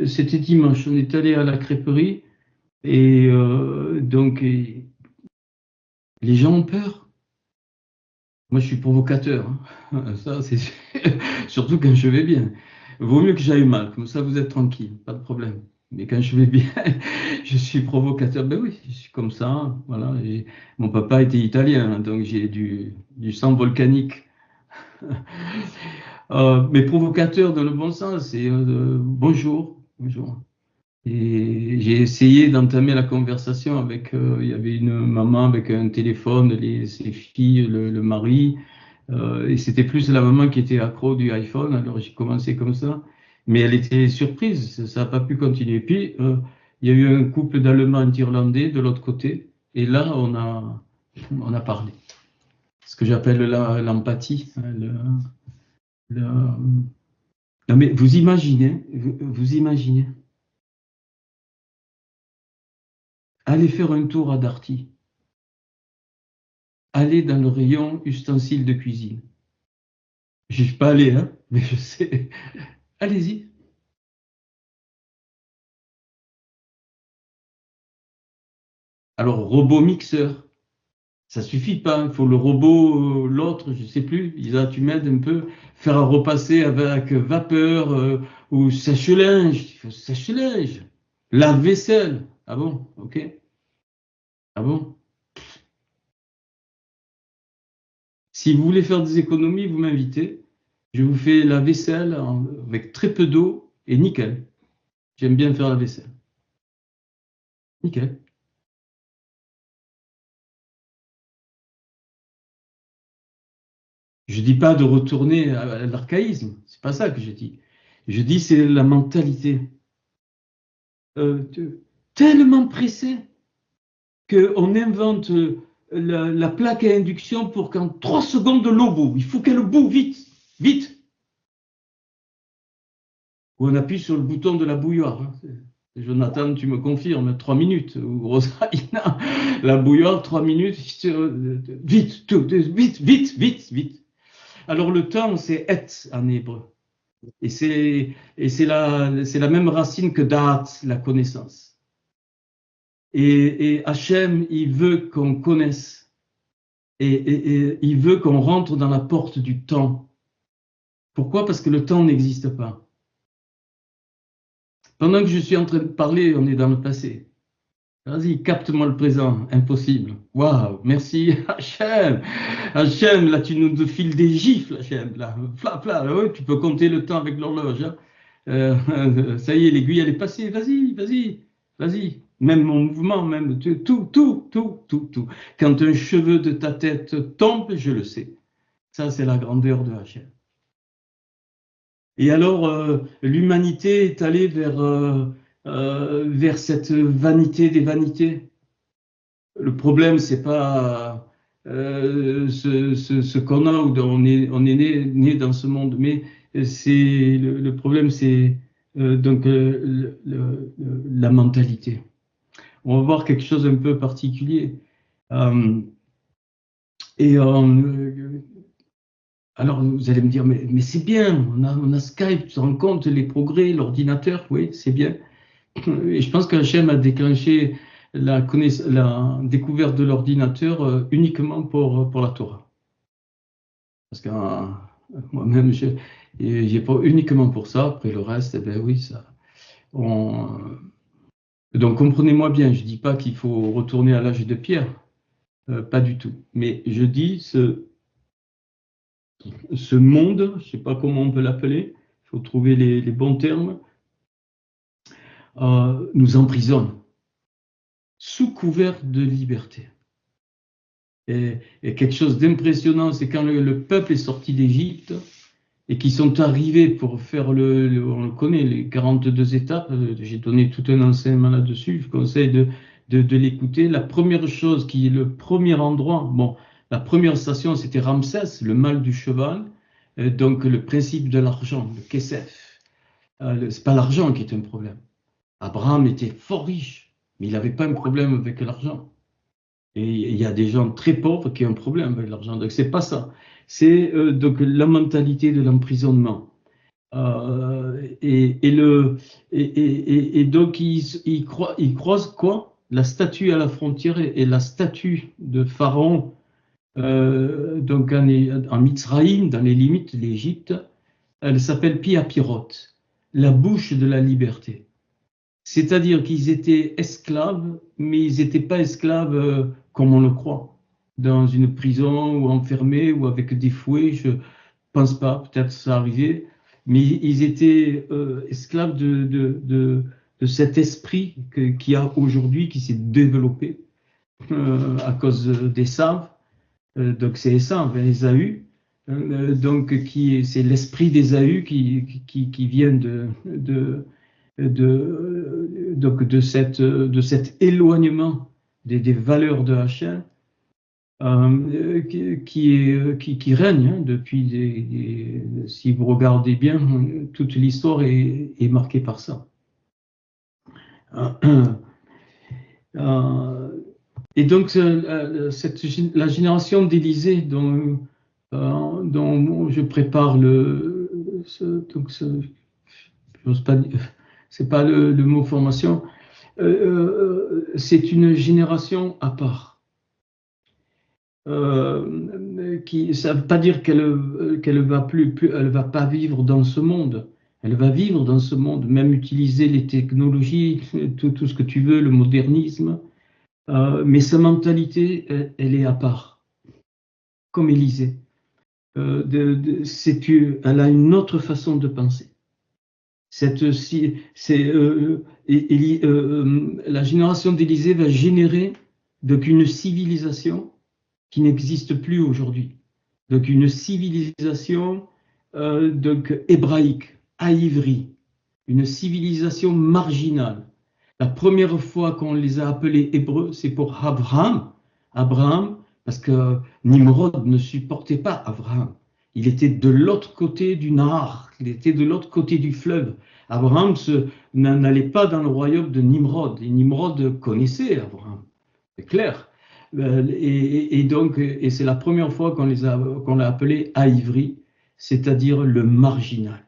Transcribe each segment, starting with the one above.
C'était dimanche, on est allé à la crêperie et les gens ont peur. Moi, je suis provocateur, hein. Ça, c'est surtout quand je vais bien. Vaut mieux que j'aille mal, comme ça vous êtes tranquille, pas de problème. Mais quand je vais bien, je suis provocateur. Ben oui, je suis comme ça, hein. Voilà. Mon papa était italien, hein, donc j'ai du sang volcanique. Mais provocateur dans le bon sens, c'est bonjour, bonjour. Et j'ai essayé d'entamer la conversation avec, il y avait une maman avec un téléphone, ses filles, le mari, et c'était plus la maman qui était accro du iPhone, alors j'ai commencé comme ça, mais elle était surprise, ça n'a pas pu continuer. Puis, il y a eu un couple d'Allemands et d'Irlandais de l'autre côté, et là, on a parlé. Ce que j'appelle l'empathie, hein, le- non, mais vous imaginez, aller faire un tour à Darty, aller dans le rayon ustensiles de cuisine. Je ne suis pas allé, hein, mais je sais. Allez-y. Alors, robot mixeur, ça suffit pas. Il faut le robot, l'autre, je ne sais plus. Isa, tu m'aides un peu. Faire repasser avec vapeur ou sèche-linge. Il faut sèche-linge. Lave-vaisselle. Ah bon, ok. Ah bon. Si vous voulez faire des économies, vous m'invitez. Je vous fais la vaisselle avec très peu d'eau et nickel. J'aime bien faire la vaisselle. Nickel. Je dis pas de retourner à l'archaïsme, c'est pas ça que je dis. Je dis c'est la mentalité. Tellement pressé qu'on invente la plaque à induction pour qu'en 3 secondes l'eau bout. Il faut qu'elle bout vite, vite. Ou on appuie sur le bouton de la bouilloire, hein. Jonathan, tu me confirmes, 3 minutes. Ou Rosalina, la bouilloire, 3 minutes. Vite, vite, vite, vite, vite. Alors le temps, c'est et en hébreu. Et c'est la même racine que da'at, la connaissance. Et Hachem, il veut qu'on connaisse. Et il veut qu'on rentre dans la porte du temps. Pourquoi? Parce que le temps n'existe pas. Pendant que je suis en train de parler, on est dans le passé. Vas-y, capte-moi le présent. Impossible. Waouh, merci Hachem. Hachem, là, tu nous files des gifles, Hachem. Là, fla, fla. Ouais, tu peux compter le temps avec l'horloge, hein. Ça y est, l'aiguille, elle est passée. Vas-y, vas-y, vas-y. Même mon mouvement, même tout, tout, tout, tout, tout. Quand un cheveu de ta tête tombe, je le sais. Ça, c'est la grandeur de Hachem. Et alors, l'humanité est allée vers cette vanité des vanités. Le problème, c'est pas ce qu'on a ou on est né dans ce monde, mais c'est le problème, c'est la mentalité. On va voir quelque chose un peu particulier. Euh, et alors, vous allez me dire, mais c'est bien, on a Skype, tu te rends compte, les progrès, l'ordinateur, oui, c'est bien. Et je pense qu'Hachem a déclenché la découverte de l'ordinateur uniquement pour la Torah. Parce que moi-même, j'ai pas uniquement pour ça. Après le reste, eh ben oui, ça. Donc comprenez-moi bien, je dis pas qu'il faut retourner à l'âge de pierre, pas du tout. Mais je dis ce monde, je sais pas comment on peut l'appeler, il faut trouver les bons termes, nous emprisonne sous couvert de liberté. Et quelque chose d'impressionnant, c'est quand le peuple est sorti d'Égypte et qu'ils sont arrivés pour faire on le connaît, les 42 étapes, j'ai donné tout un enseignement là-dessus, je conseille de l'écouter. La première chose qui est le premier endroit, bon, la première station c'était Ramsès, le mal du cheval, donc le principe de l'argent, le kesef. C'est pas l'argent qui est un problème. Abraham était fort riche, mais il n'avait pas un problème avec l'argent. Et il y a des gens très pauvres qui ont un problème avec l'argent. Donc, c'est pas ça. C'est donc la mentalité de l'emprisonnement. Et donc, il croise quoi? La statue à la frontière et la statue de Pharaon, donc en Mitzraïm, dans les limites de l'Égypte, elle s'appelle Pi Hapiroth, la bouche de la liberté. C'est-à-dire qu'ils étaient esclaves, mais ils n'étaient pas esclaves comme on le croit, dans une prison ou enfermés ou avec des fouets. Je pense pas, peut-être ça arrivait, mais ils étaient esclaves de cet esprit qu'il y a aujourd'hui, qui s'est développé à cause d'Ésav. Donc c'est Ésav, Ésaü. Donc c'est l'esprit d'Ésaü qui vient donc de cet éloignement des valeurs de Hachem, qui règne hein, depuis si vous regardez bien, toute l'histoire est marquée par ça. Et donc la génération d'Élysée dont je prépare c'est pas le mot formation, c'est une génération à part. Ça ne veut pas dire qu'elle elle va pas vivre dans ce monde. Elle va vivre dans ce monde, même utiliser les technologies, tout ce que tu veux, le modernisme. Mais sa mentalité, elle est à part, comme Élysée. Elle a une autre façon de penser. La génération d'Élysée va générer donc une civilisation qui n'existe plus aujourd'hui. Donc une civilisation donc hébraïque, aïvri, une civilisation marginale. La première fois qu'on les a appelés hébreux, c'est pour Abraham. Abraham, parce que Nimrod ne supportait pas Abraham. Il était de l'autre côté du Nahar, il était de l'autre côté du fleuve. Abraham n'allait pas dans le royaume de Nimrod. Et Nimrod connaissait Abraham, c'est clair. Et c'est la première fois qu'on l'a appelé Aïvri, c'est-à-dire le marginal.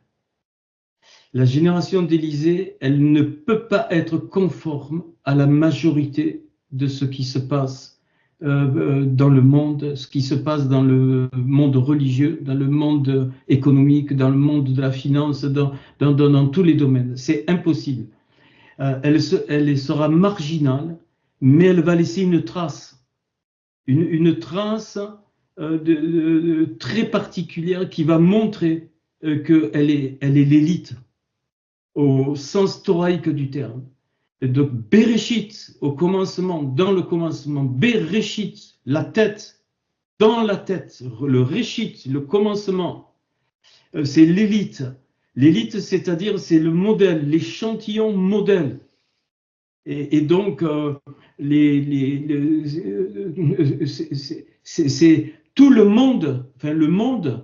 La génération d'Élysée, elle ne peut pas être conforme à la majorité de ce qui se passe dans le monde, ce qui se passe dans le monde religieux, dans le monde économique, dans le monde de la finance, dans tous les domaines. C'est impossible. Elle sera marginale, mais elle va laisser une trace. Une trace très particulière qui va montrer qu'elle est l'élite au sens thoraïque du terme. Donc Bereshit, au commencement, dans le commencement, Bereshit, la tête, dans la tête, le Réchit, le commencement, c'est l'élite. L'élite, c'est-à-dire, c'est le modèle, l'échantillon modèle. Et donc, c'est tout le monde, enfin le monde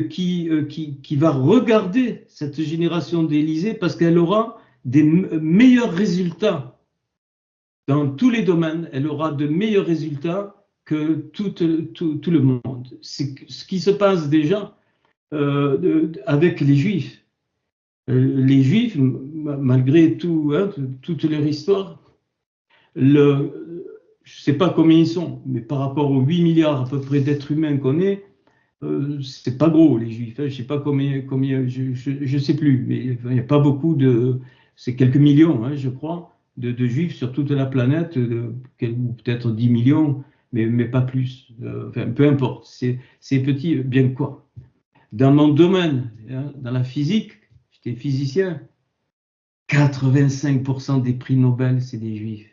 qui va regarder cette génération d'Élysée parce qu'elle aura des meilleurs résultats dans tous les domaines. Elle aura de meilleurs résultats que tout le monde. C'est ce qui se passe déjà avec les Juifs. Les Juifs, malgré tout, hein, toute leur histoire, je ne sais pas combien ils sont, mais par rapport aux 8 milliards à peu près d'êtres humains qu'on est, c'est pas gros les Juifs. Hein, je sais pas combien je sais plus, mais il n'y a pas beaucoup c'est quelques millions, hein, je crois, de Juifs sur toute la planète, ou peut-être 10 millions, mais pas plus. Enfin, peu importe, c'est petit, bien quoi. Dans mon domaine, hein, dans la physique, j'étais physicien, 85% des prix Nobel, c'est des Juifs.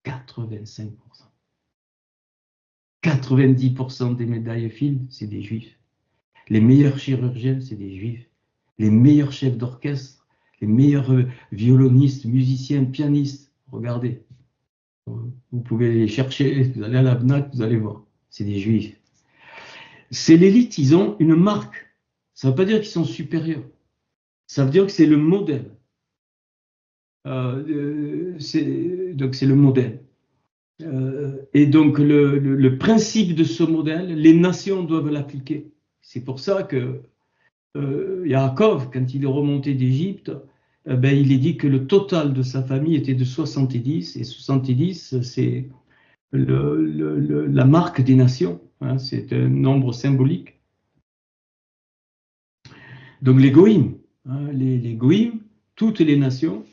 85%. 90% des médailles Fields, c'est des Juifs. Les meilleurs chirurgiens, c'est des Juifs. Les meilleurs chefs d'orchestre, les meilleurs violonistes, musiciens, pianistes, regardez. Vous pouvez les chercher, vous allez à la FNAC, vous allez voir. C'est des Juifs. C'est l'élite, ils ont une marque. Ça ne veut pas dire qu'ils sont supérieurs. Ça veut dire que c'est le modèle. Donc c'est le modèle. Et donc le principe de ce modèle, les nations doivent l'appliquer. C'est pour ça que Yaakov, quand il est remonté d'Égypte, ben, il est dit que le total de sa famille était de 70, et 70, c'est la marque des nations, hein, c'est un nombre symbolique. Donc les goïms, hein, les goïms, toutes les nations,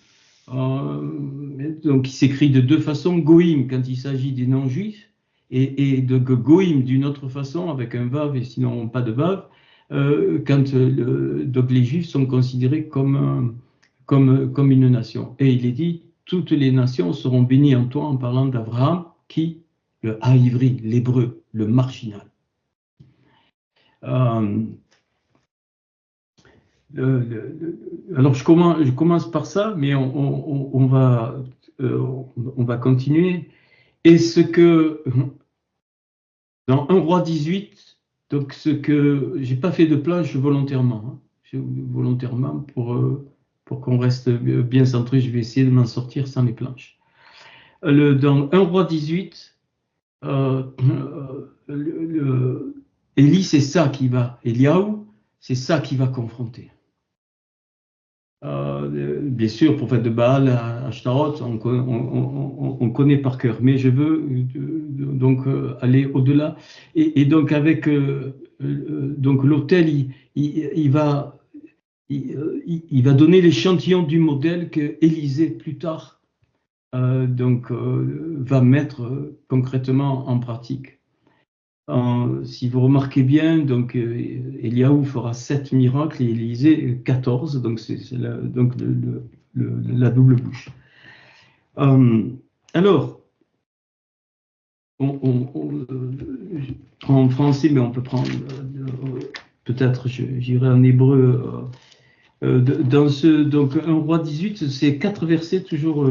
donc il s'écrit de deux façons, goïm quand il s'agit des non-juifs, et de goïm d'une autre façon, avec un vav et sinon pas de vav, quand donc les juifs sont considérés comme une nation. Et il est dit, toutes les nations seront bénies en toi, en parlant d'Abraham, qui, le haïvri, l'hébreu, le marginal. Alors je commence par ça, mais on va continuer. Et ce que, dans 1 roi 18, donc ce que, j'ai pas fait de planche volontairement, hein, volontairement pour qu'on reste bien centré, je vais essayer de m'en sortir sans les planches. Dans 1 roi 18, Élie, c'est ça qui va, Eliaou, c'est ça qui va confronter. Bien sûr, prophète de Baal, Ashtaroth, on connaît par cœur, mais je veux donc aller au-delà. Et donc avec donc l'autel, il va donner l'échantillon du modèle que Élisée plus tard va mettre concrètement en pratique. Si vous remarquez bien, donc Eliaou fera 7 miracles et Élisée 14, donc c'est la double bouche. Alors, en français, mais on peut prendre, peut-être j'irai en hébreu. Donc 1 roi 18, c'est 4 versets, toujours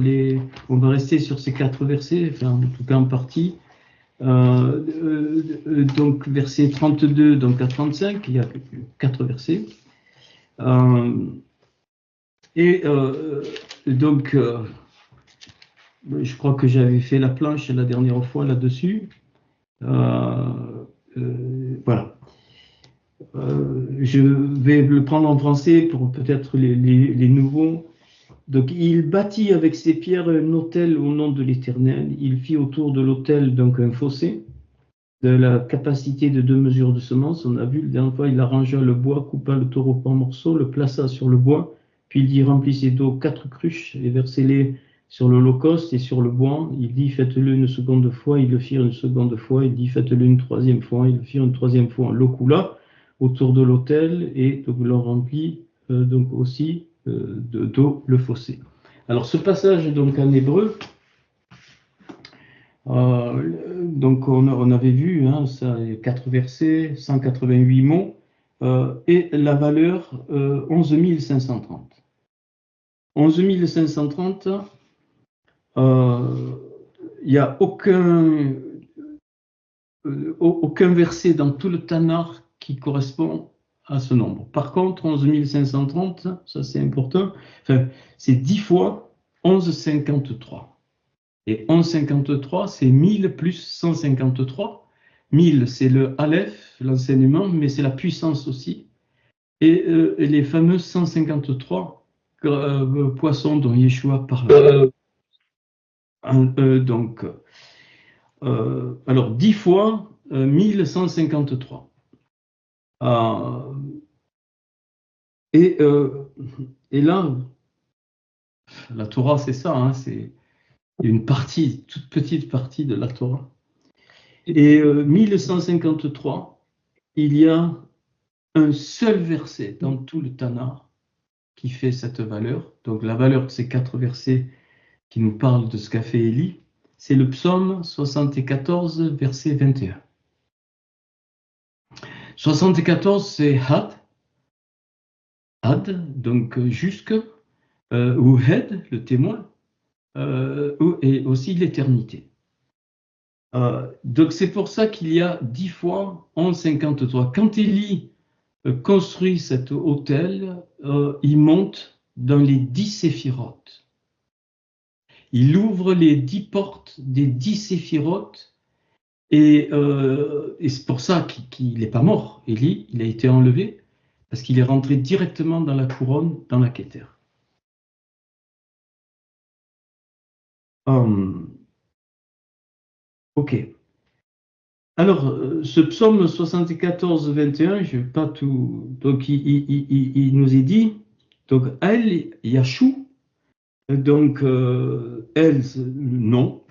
on va rester sur ces 4 versets, enfin en tout cas en partie. Donc verset 32 donc à 35, il y a 4 versets. Donc je crois que j'avais fait la planche la dernière fois là-dessus. Voilà. Je vais le prendre en français pour peut-être les nouveaux. Donc, il bâtit avec ses pierres un autel au nom de l'Éternel. Il fit autour de l'autel donc un fossé de la capacité de 2 mesures de semence. On a vu, la dernière fois, il arrangea le bois, coupa le taureau en morceaux, le plaça sur le bois, puis il dit, remplissez d'eau 4 cruches et versez-les sur l'holocauste et sur le bois. Il dit, faites-le une seconde fois. Ils le firent une seconde fois. Il dit, faites-le une troisième fois. Ils le firent une troisième fois. L'eau coula autour de l'autel et donc l'on remplit donc aussi d'eau le fossé. Alors ce passage donc en hébreu, donc on avait vu, hein, ça, 4 versets, 188 mots, et la valeur 11 530. 11 530, il n'y a aucun verset dans tout le Tanakh qui correspond à ce nombre. Par contre, 11 530, ça c'est important, enfin, c'est 10 fois 11,53. Et 11,53, c'est 1000 plus 153. 1000, c'est le Aleph, l'enseignement, mais c'est la puissance aussi. Et les fameux 153 poissons dont Yeshua parle. Alors 10 fois 1153. Et là, la Torah, c'est ça, hein, c'est une partie, toute petite partie de la Torah. Et 1153, il y a un seul verset dans tout le Tanakh qui fait cette valeur. Donc la valeur de ces 4 versets qui nous parlent de ce qu'a fait Élie, c'est le psaume 74, verset 21. 74, c'est Had, donc jusque, ou Hed, le témoin, et aussi l'éternité. Donc c'est pour ça qu'il y a 10 fois 11,53. Quand Élie construit cet autel, il monte dans les 10 séphirotes. Il ouvre les 10 portes des 10 séphirotes, et c'est pour ça qu'il n'est pas mort, Élie, il a été enlevé, parce qu'il est rentré directement dans la couronne, dans la Keter. Ok. Alors, ce psaume 74, 21, je ne vais pas tout. Donc, il nous est dit, donc, El Yashou, donc, El, non,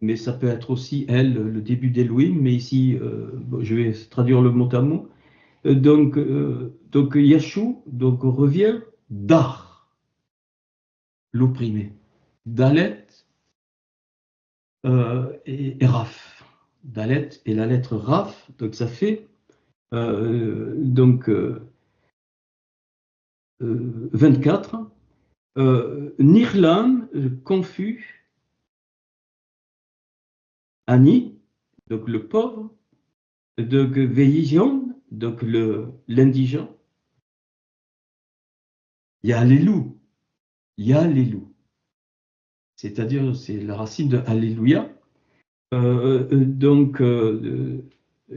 mais ça peut être aussi El, le début d'Elohim, mais ici, je vais traduire le mot à mot. Donc, Yashou, donc, revient Dar, l'opprimé. Dalet et Raf. Dalet et la lettre Raf, donc ça fait donc 24. Nirlam, confus, Ani, donc le pauvre, donc Veijon, donc l'indigent, Yalelou, Yalelou, c'est-à-dire c'est la racine de Alléluia, donc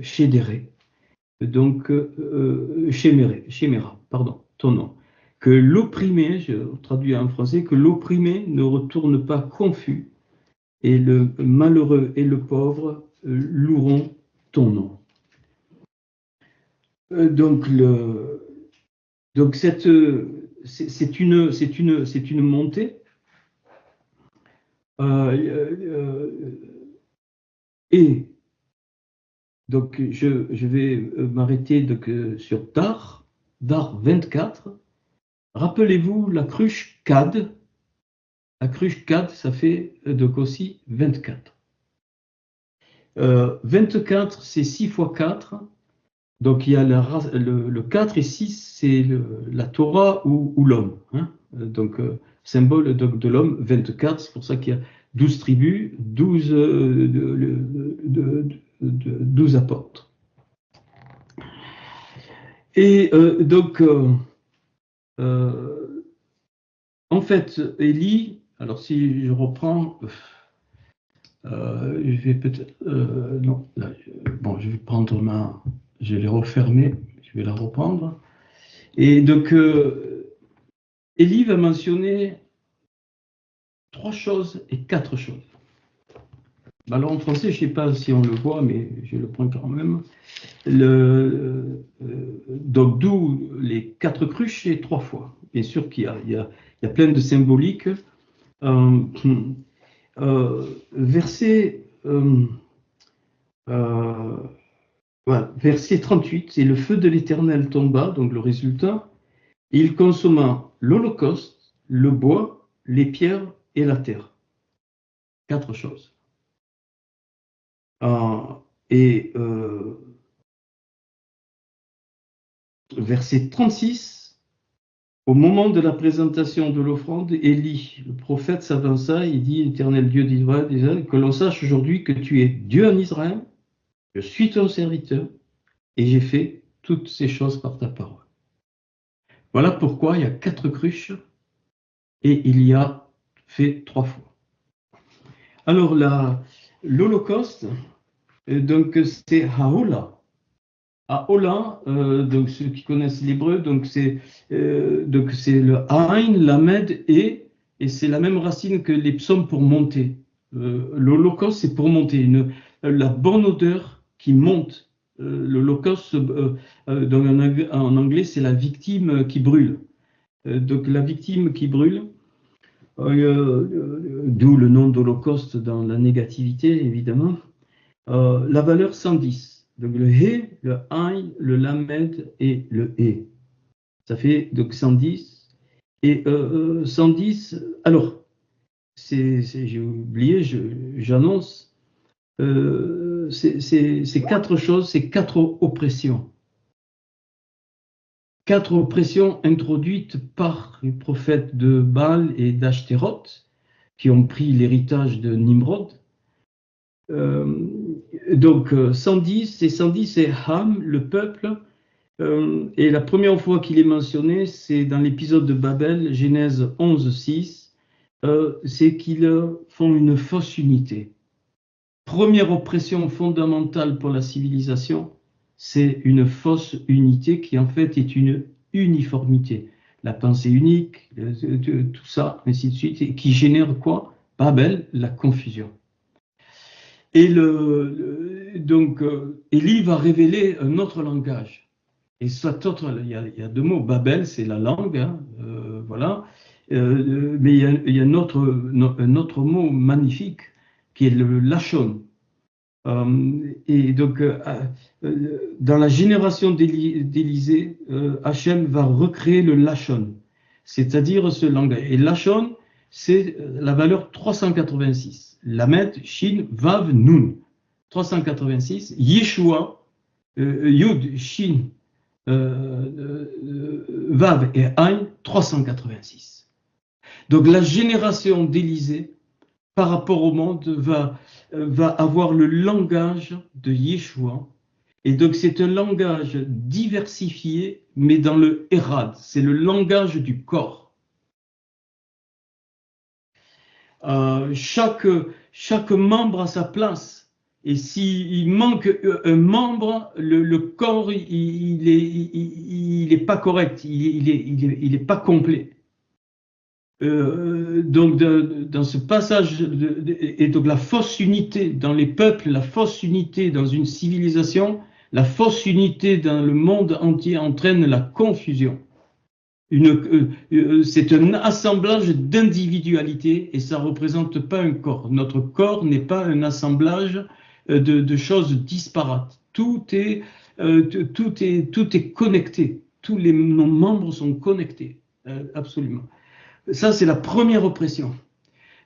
Chédéré, donc Chéméra, pardon, ton nom. Que l'opprimé, je traduis en français, que l'opprimé ne retourne pas confus, et le malheureux et le pauvre loueront ton nom. Donc c'est une montée. Et donc je vais m'arrêter sur Dar 24. Rappelez-vous la cruche Kad. La cruche Kad, ça fait donc aussi 24. 24, c'est 6 fois 4. Donc il y a le 4 et 6, c'est la Torah ou l'homme. Hein. Donc symbole de l'homme, 24, c'est pour ça qu'il y a 12 tribus, 12 apôtres. Et donc, en fait, Élie, alors si je reprends, je vais peut-être, non, là, bon, je vais prendre je l'ai refermée, je vais la reprendre. Et donc, Élie va mentionner 3 choses et 4 choses. Alors en français, je ne sais pas si on le voit, mais je le prends quand même. Donc d'où les 4 cruches et 3 fois. Bien sûr qu'il y a plein de symboliques. Verset 38, et le feu de l'Éternel tomba, donc le résultat, il consomma l'holocauste, le bois, les pierres et la terre. 4 choses. Verset 36, au moment de la présentation de l'offrande, Élie, le prophète, s'avança et dit, Éternel Dieu d'Israël, que l'on sache aujourd'hui que tu es Dieu en Israël, je suis ton serviteur, et j'ai fait toutes ces choses par ta parole. Voilà pourquoi il y a 4 cruches, et il y a fait 3 fois. Alors l'Holocauste, donc c'est Haola. Haola, donc ceux qui connaissent l'hébreu, donc c'est le Ain, Lamed et c'est la même racine que les psaumes pour monter. L'Holocauste, c'est pour monter, la bonne odeur qui monte. L'Holocauste, en anglais, c'est la victime qui brûle. Donc la victime qui brûle, d'où le nom d'Holocauste dans la négativité, évidemment. La valeur 110. Donc le He, le Aïn, le Lamed et le He. Ça fait donc 110. Et 110, alors, j'ai oublié, j'annonce, c'est 4 choses, c'est 4 oppressions. 4 oppressions introduites par les prophètes de Baal et d'Ashtaroth, qui ont pris l'héritage de Nimrod. Donc 110, et 110 c'est Ham, le peuple, et la première fois qu'il est mentionné, c'est dans l'épisode de Babel, Genèse 11, 6, c'est qu'ils font une fausse unité. Première oppression fondamentale pour la civilisation, c'est une fausse unité qui en fait est une uniformité. La pensée unique, tout ça, ainsi de suite, et qui génère quoi? Babel, la confusion. Et donc, Élie va révéler un autre langage. Et cet autre, il y a deux mots. Babel, c'est la langue, hein, voilà. Mais il y a un autre mot magnifique qui est le lachon. Et donc, dans la génération d'Élisée, Hachem va recréer le lachon, c'est-à-dire ce langage. Et lachon, c'est la valeur 386. Lamed, Shin, Vav, Nun. 386. Yeshua, Yud, Shin, Vav et Ain, 386. Donc la génération d'Élisée, par rapport au monde, va avoir le langage de Yeshua. Et donc c'est un langage diversifié, mais dans le Hérad. C'est le langage du corps. Chaque membre a sa place. Et s'il manque un membre, le corps, il est pas correct, il est pas complet. Donc dans ce passage, et donc la fausse unité dans les peuples, la fausse unité dans une civilisation, la fausse unité dans le monde entier entraîne la confusion. C'est un assemblage d'individualités et ça ne représente pas un corps. Notre corps n'est pas un assemblage de choses disparates. Tout est connecté. Tous nos membres sont connectés, absolument. Ça, c'est la première oppression.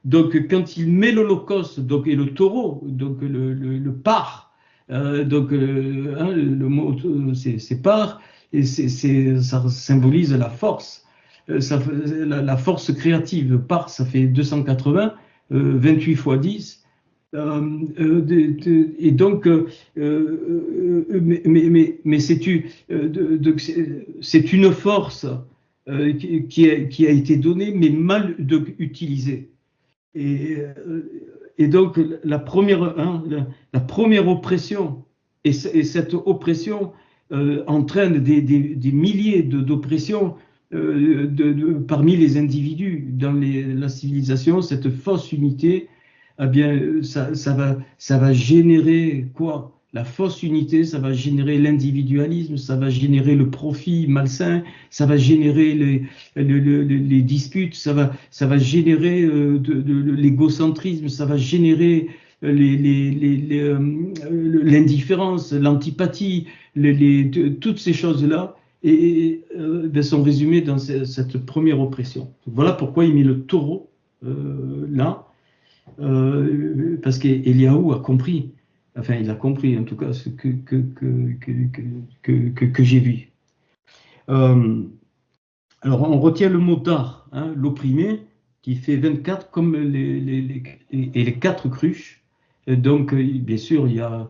Donc, quand il met l'Holocauste et le taureau, donc le par, le mot c'est par, et ça symbolise la force, la force créative. Le par, ça fait 280, 28 fois 10. Et donc, mais c'est une force qui a été donnée, mais mal utilisée. Et donc, la première oppression, et cette oppression entraîne des milliers d'oppressions parmi les individus. Dans la civilisation, cette fausse unité, eh bien, ça va générer quoi? La fausse unité, ça va générer l'individualisme, ça va générer le profit malsain, ça va générer les disputes, ça va générer l'égocentrisme, ça va générer l'indifférence, l'antipathie, toutes ces choses-là sont résumées dans cette première oppression. Voilà pourquoi il met le taureau là, parce qu'Eliaou a compris. Enfin, il a compris, en tout cas, ce que j'ai vu. Alors, on retient le mot dar, hein, l'opprimé, qui fait 24 comme les 4 cruches. Et donc, bien sûr, il y a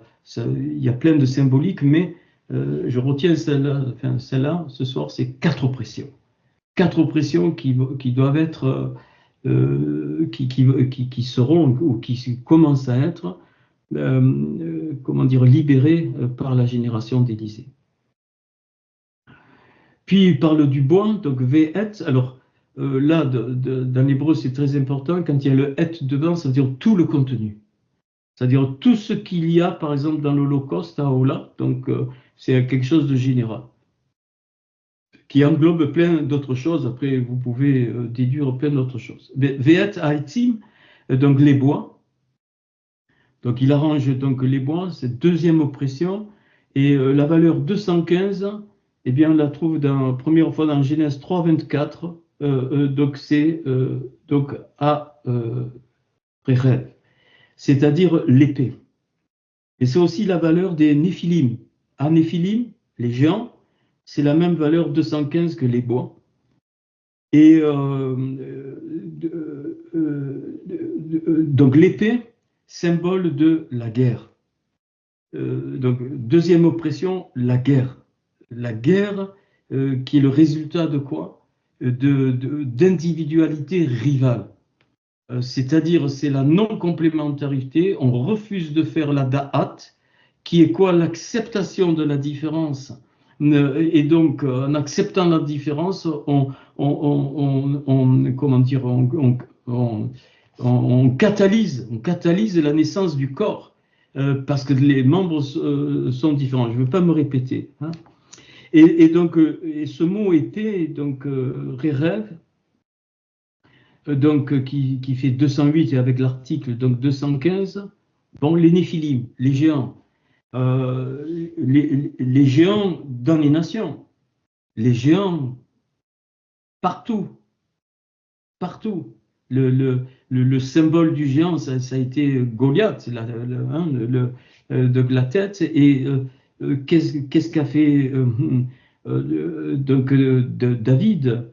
plein de symboliques, mais je retiens celle-là, ce soir, c'est 4 oppressions. 4 oppressions qui doivent être, qui seront, ou qui commencent à être, libéré par la génération d'Élisée. Puis il parle du bois, donc Ve'et. Alors là, dans l'hébreu, c'est très important. Quand il y a le et devant, ça veut dire tout le contenu. C'est-à-dire tout ce qu'il y a, par exemple, dans l'Holocauste à Ola. Donc c'est quelque chose de général, qui englobe plein d'autres choses. Après, vous pouvez déduire plein d'autres choses. Ve'et ha'etzim, donc les bois. Donc il arrange donc les bois, cette deuxième oppression, et la valeur 215, eh bien on la trouve première fois dans Genèse 3, 24, donc c'est à Rechev, c'est-à-dire l'épée. Et c'est aussi la valeur des Néphilim. À Néphilim, les géants, c'est la même valeur 215 que les bois. Et donc l'épée, symbole de la guerre. Donc, deuxième oppression, la guerre. La guerre qui est le résultat de quoi? D'individualité rivale. C'est-à-dire, c'est la non-complémentarité. On refuse de faire la da'at, qui est quoi? L'acceptation de la différence Et donc, en acceptant la différence, comment dire, on catalyse la naissance du corps, parce que les membres sont différents. Je ne veux pas me répéter, hein. Et donc, et ce mot était donc Rerev, donc qui fait 208 et avec l'article donc 215. Bon, les Néphilim, les géants, les géants dans les nations, les géants partout, partout. Le symbole du géant, ça a été Goliath, de la tête. Et qu'est-ce qu'a fait donc David?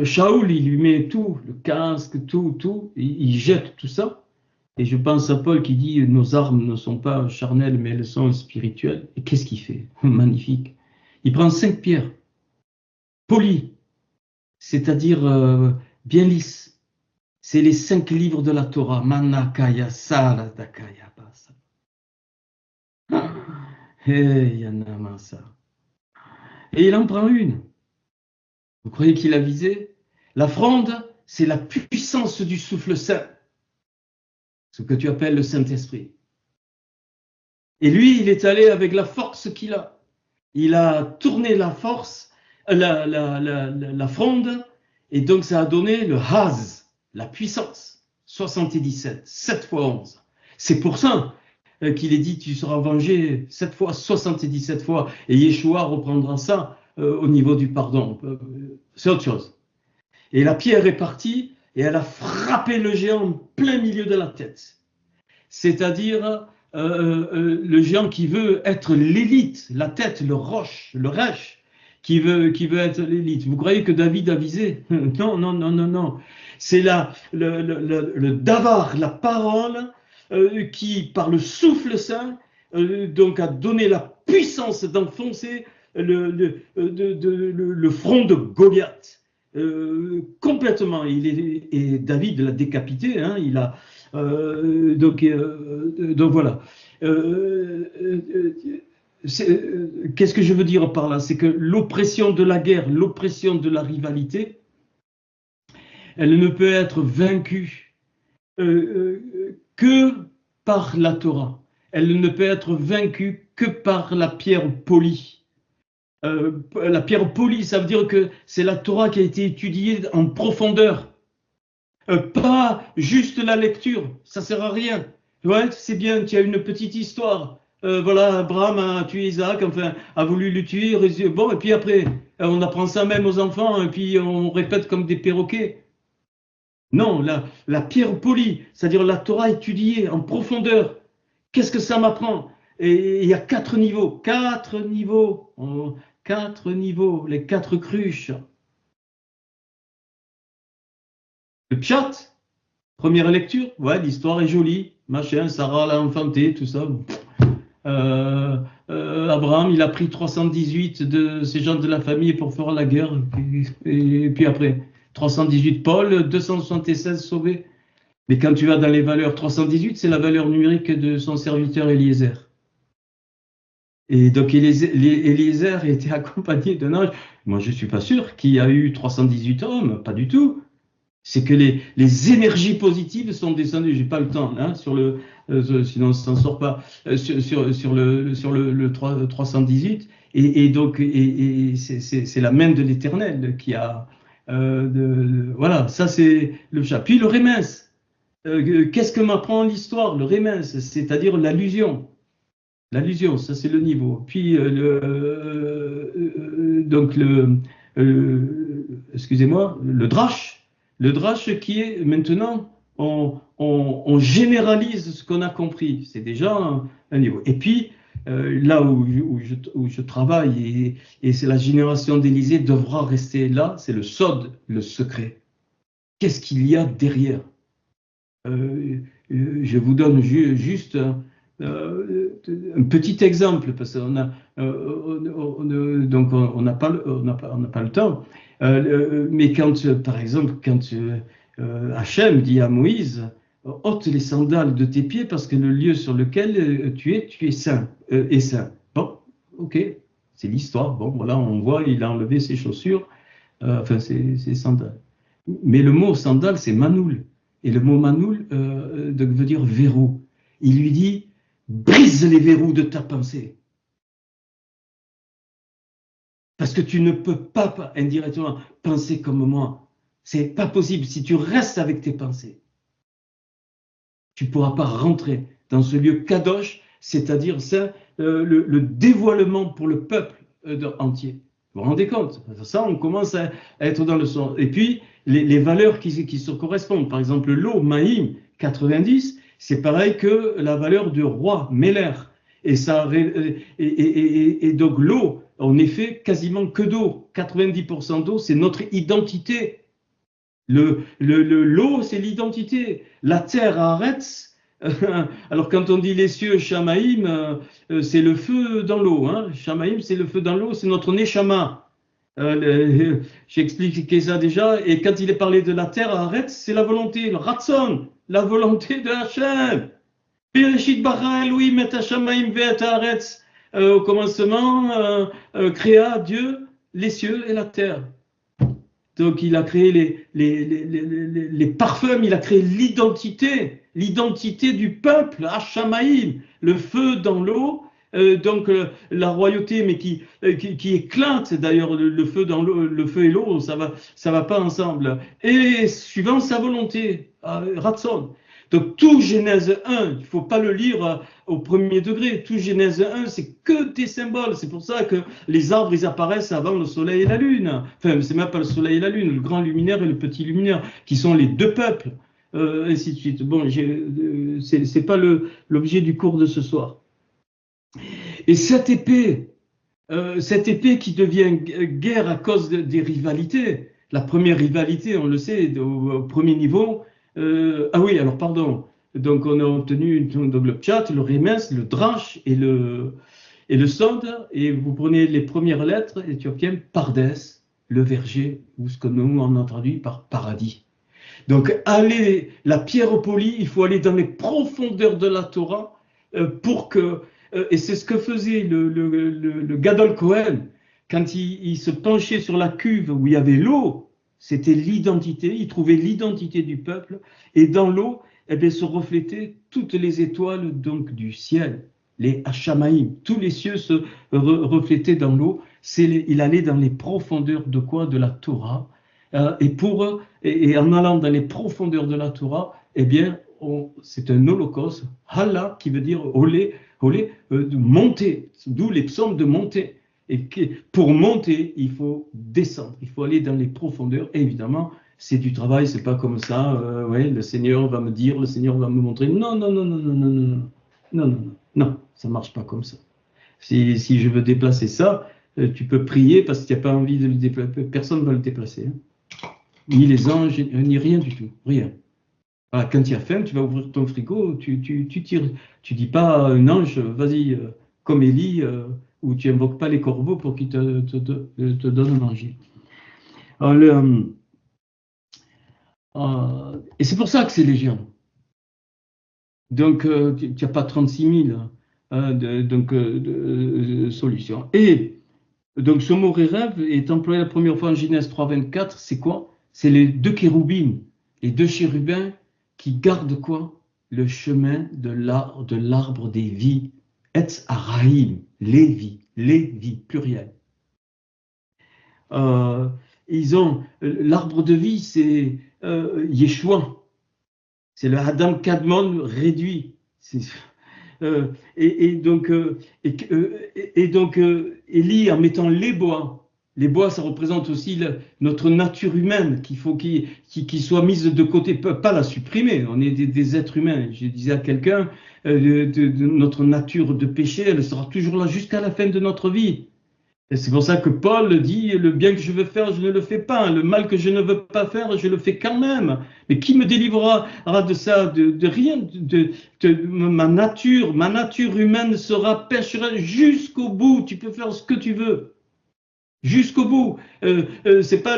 Shaoul, il lui met tout, le casque, tout, il jette tout ça. Et je pense à Paul qui dit nos armes ne sont pas charnelles, mais elles sont spirituelles. Et qu'est-ce qu'il fait? Magnifique. Il prend 5 pierres, polies, c'est-à-dire bien lisses. C'est les 5 livres de la Torah. Manakaya, Saladakaya, Basa. Et Yanamasa. Et il en prend une. Vous croyez qu'il a visé? La fronde, c'est la puissance du souffle saint, ce que tu appelles le Saint-Esprit. Et lui, il est allé avec la force qu'il a. Il a tourné la force, la fronde, et donc ça a donné le Haz, la puissance. 77, 7 fois 11. C'est pour ça qu'il est dit, tu seras vengé 7 fois, 77 fois, et Yeshua reprendra ça au niveau du pardon. C'est autre chose. Et la pierre est partie, et elle a frappé le géant en plein milieu de la tête. C'est-à-dire le géant qui veut être l'élite, la tête, le roche, le rech, qui veut être l'élite. Vous croyez que David a visé? Non, non, non, non, non. C'est le davar, la parole, qui, par le souffle saint, donc a donné la puissance d'enfoncer le front de Goliath. Complètement. Et David l'a décapité, hein, il a... donc voilà. Qu'est-ce que je veux dire par là? C'est que l'oppression de la guerre, l'oppression de la rivalité, elle ne peut être vaincue que par la Torah. Elle ne peut être vaincue que par la pierre polie. La pierre polie, ça veut dire que c'est la Torah qui a été étudiée en profondeur. Pas juste la lecture, ça sert à rien. Ouais, c'est bien, tu as une petite histoire. Voilà, Abraham a tué Isaac, enfin, a voulu le tuer. Bon, et puis après, on apprend ça même aux enfants, et puis on répète comme des perroquets. Non, la pierre polie, c'est-à-dire la Torah étudiée en profondeur. Qu'est-ce que ça m'apprend? Et il y a 4 niveaux, 4 niveaux, 4 niveaux, les 4 cruches. Le tchat, première lecture, ouais, l'histoire est jolie, machin, Sarah l'a enfanté, tout ça. Abraham, il a pris 318 de ces gens de la famille pour faire la guerre, et puis après, 318 Paul, 276 sauvés. Mais quand tu vas dans les valeurs, 318, c'est la valeur numérique de son serviteur Eliezer. Et donc Eliezer était accompagné d'un ange. Moi, je ne suis pas sûr qu'il y a eu 318 hommes, pas du tout. C'est que les énergies positives sont descendues. J'ai pas le temps, hein, sinon on s'en sort pas. Sur le 318, et donc c'est la main de l'Éternel qui a. Voilà, ça c'est le chat. Puis le rémince. Qu'est-ce que m'apprend l'histoire? Le rémince, c'est-à-dire l'allusion. L'allusion, ça c'est le niveau. Puis donc excusez-moi, le drache. Le drache qui est maintenant, on généralise ce qu'on a compris. C'est déjà un niveau. Et puis, là où je travaille, et c'est la génération d'Élysée devra rester là, c'est le sod, le secret. Qu'est-ce qu'il y a derrière? Je vous donne juste un petit exemple, parce qu'on a, donc on n'a pas le temps. Mais quand, par exemple, quand Hachem dit à Moïse, ôte les sandales de tes pieds parce que le lieu sur lequel tu es saint, est saint. Bon, ok, c'est l'histoire. Bon, voilà, on voit, il a enlevé ses chaussures, enfin ses sandales. Mais le mot sandal, c'est manoul. Et le mot manoul veut dire verrou. Il lui dit, brise les verrous de ta pensée. Parce que tu ne peux pas indirectement penser comme moi. C'est pas possible. Si tu restes avec tes pensées, tu ne pourras pas rentrer dans ce lieu kadosh, c'est-à-dire ça, le dévoilement pour le peuple entier. Vous vous rendez compte? Ça, on commence à être dans le son. Et puis, les valeurs qui se correspondent. Par exemple, l'eau, Maïm, 90, c'est pareil que la valeur du roi, Meller. Et donc l'eau, on n'est fait quasiment que d'eau. 90% d'eau, c'est notre identité. L'eau, c'est l'identité. La terre, Haaretz, alors quand on dit les cieux, Shamaïm, c'est le feu dans l'eau. Hein. Shamaïm, c'est le feu dans l'eau, c'est notre Neshama. J'ai expliqué ça déjà. Et quand il est parlé de la terre, Haaretz, c'est la volonté, le Ratson, la volonté de Hachem. Bereshit bara Elohim et Hashamaim ve'et Haaretz. Au commencement, créa Dieu les cieux et la terre. Donc il a créé les parfums, il a créé l'identité du peuple, Hashamaïm, le feu dans l'eau, donc la royauté, mais qui éclate d'ailleurs le feu dans l'eau, le feu et l'eau, ça va pas ensemble. Et suivant sa volonté, Ratson. Donc tout Genèse 1, il ne faut pas le lire au premier degré, tout Genèse 1, c'est que des symboles. C'est pour ça que les arbres, ils apparaissent avant le soleil et la lune. Enfin, c'est même pas le soleil et la lune, le grand luminaire et le petit luminaire, qui sont les deux peuples, ainsi de suite. Bon, c'est pas l'objet du cours de ce soir. Et cette épée qui devient guerre à cause des rivalités, la première rivalité, on le sait, au premier niveau, ah oui, alors pardon. Donc on a obtenu donc le pshat, le remes, le drash et le sod. Et vous prenez les premières lettres et tu obtiens pardes, le verger, ou ce que nous on a traduit par paradis. Donc la pierre polie, il faut aller dans les profondeurs de la Torah pour que, et c'est ce que faisait le Gadol Kohen quand il se penchait sur la cuve où il y avait l'eau. C'était l'identité, il trouvait l'identité du peuple, et dans l'eau, eh bien, se reflétaient toutes les étoiles donc du ciel, les Hashamaïm, tous les cieux se reflétaient dans l'eau. Il allait dans les profondeurs de quoi? De la Torah, et en allant dans les profondeurs de la Torah, eh bien, c'est un holocauste, Hala, qui veut dire olé, de monter, d'où les psaumes de monter. Et pour monter, il faut descendre, il faut aller dans les profondeurs. Et évidemment, c'est du travail, c'est pas comme ça. Ouais, le Seigneur va me dire, le Seigneur va me montrer. Non, ça marche pas comme ça. Si je veux déplacer ça, tu peux prier parce qu'il n'y a pas envie de le déplacer. Personne ne va le déplacer. Hein. Ni les anges, ni rien du tout, rien. Voilà, quand tu as faim, tu vas ouvrir ton frigo, tu tires. Tu dis pas à un ange, vas-y, comme Élie. Où tu invoques pas les corbeaux pour qu'ils te donnent à manger. Et c'est pour ça que c'est légion. Donc, tu n'as pas 36 000 solutions. Et donc, ce mot rêve est employé la première fois en Genèse 3,24. C'est quoi? C'est les deux kéroubim, les deux chérubins qui gardent quoi? Le chemin de l'arbre des vies. Etz Araïm, les vies, pluriel. Ils ont l'arbre de vie, c'est Yeshua, c'est le Adam Kadmon réduit. Et donc Élie, en mettant les bois, ça représente aussi notre nature humaine qu'il faut qu'il soit mise de côté, pas la supprimer. On est des êtres humains. Je disais à quelqu'un, de notre nature de péché, elle sera toujours là jusqu'à la fin de notre vie. Et c'est pour ça que Paul dit, le bien que je veux faire, je ne le fais pas. Le mal que je ne veux pas faire, je le fais quand même. Mais qui me délivrera de ça, de rien, ma nature humaine sera pécheresse jusqu'au bout. Tu peux faire ce que tu veux. jusqu'au bout. C'est pas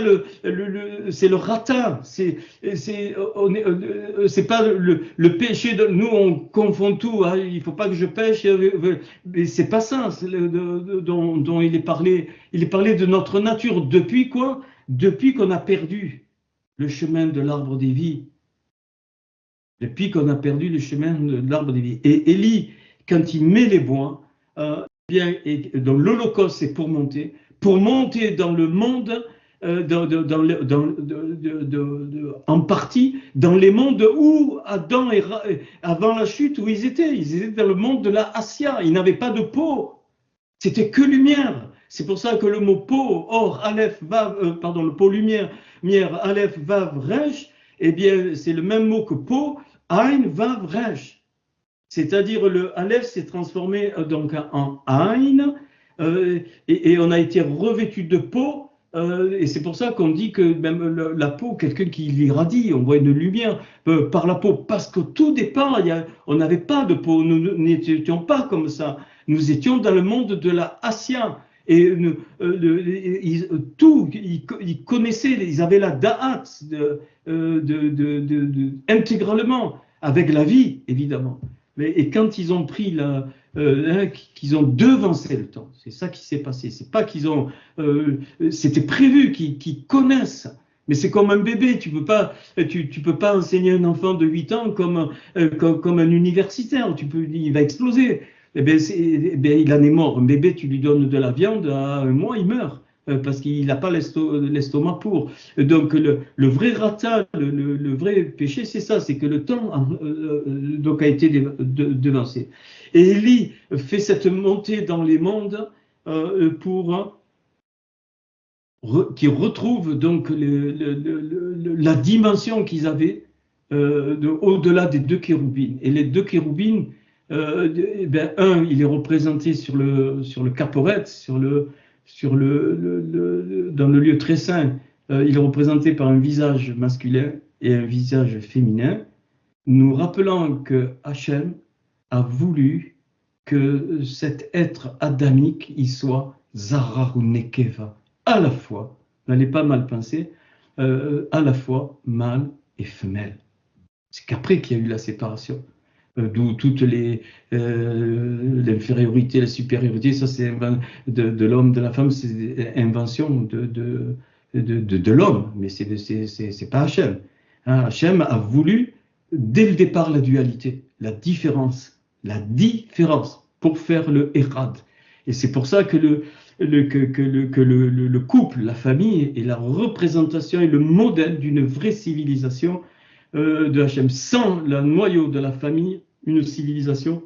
c'est le ratin. C'est pas le péché. Nous, on confond tout. Hein, il faut pas que je pêche. Mais c'est pas ça dont il est parlé. Il est parlé de notre nature. Depuis quoi? Depuis qu'on a perdu le chemin de l'arbre des vies. Depuis qu'on a perdu le chemin de l'arbre des vies. Et Élie, quand il met les bois, bien, et donc l'Holocauste, c'est pour monter dans le monde, en partie, dans les mondes où Adam et avant la chute, où ils étaient dans le monde de la Assia. Ils n'avaient pas de peau, c'était que lumière. C'est pour ça que le mot peau, or, aleph, vav, pardon, le pot lumière, aleph, vav, resh, eh bien, c'est le même mot que peau, ain, vav, resh. C'est-à-dire le aleph s'est transformé donc en ain, et on a été revêtu de peau, et c'est pour ça qu'on dit que même la peau, quelqu'un qui l'irradie, on voit une lumière par la peau, parce que tout dépend, on n'avait pas de peau, nous n'étions pas comme ça, nous étions dans le monde de la Assia, et ils connaissaient, ils avaient la da'at intégralement, avec la vie, évidemment. Et quand ils ont pris qu'ils ont devancé le temps, c'est ça qui s'est passé. C'est pas qu'ils ont, c'était prévu qu'ils connaissent. Mais c'est comme un bébé, tu peux pas enseigner un enfant de 8 ans comme un universitaire. Il va exploser. Il en est mort. Un bébé, tu lui donnes de la viande, à un mois, il meurt. Parce qu'il n'a pas l'estomac pour. Donc le vrai ratat, le vrai péché, c'est ça, c'est que le temps donc a été devancé. Et Élie fait cette montée dans les mondes pour qu'ils retrouvent donc la dimension qu'ils avaient au-delà des deux chérubines. Et les deux chérubines, un, il est représenté sur le caporet, dans le lieu très saint, il est représenté par un visage masculin et un visage féminin, nous rappelant que Hachem a voulu que cet être adamique y soit Zara ou Nekeva, à la fois, n'allez pas mal penser, à la fois mâle et femelle. C'est qu'après qu'il y a eu la séparation. D'où toutes l'infériorité, la supériorité, ça c'est de l'homme, de la femme, c'est invention de l'homme, mais c'est pas Hachem. Hein, Hachem a voulu, dès le départ, la dualité, la différence, pour faire le Erad. Et c'est pour ça que le couple, la famille, est la représentation et le modèle d'une vraie civilisation de Hachem. Sans le noyau de la famille, une civilisation,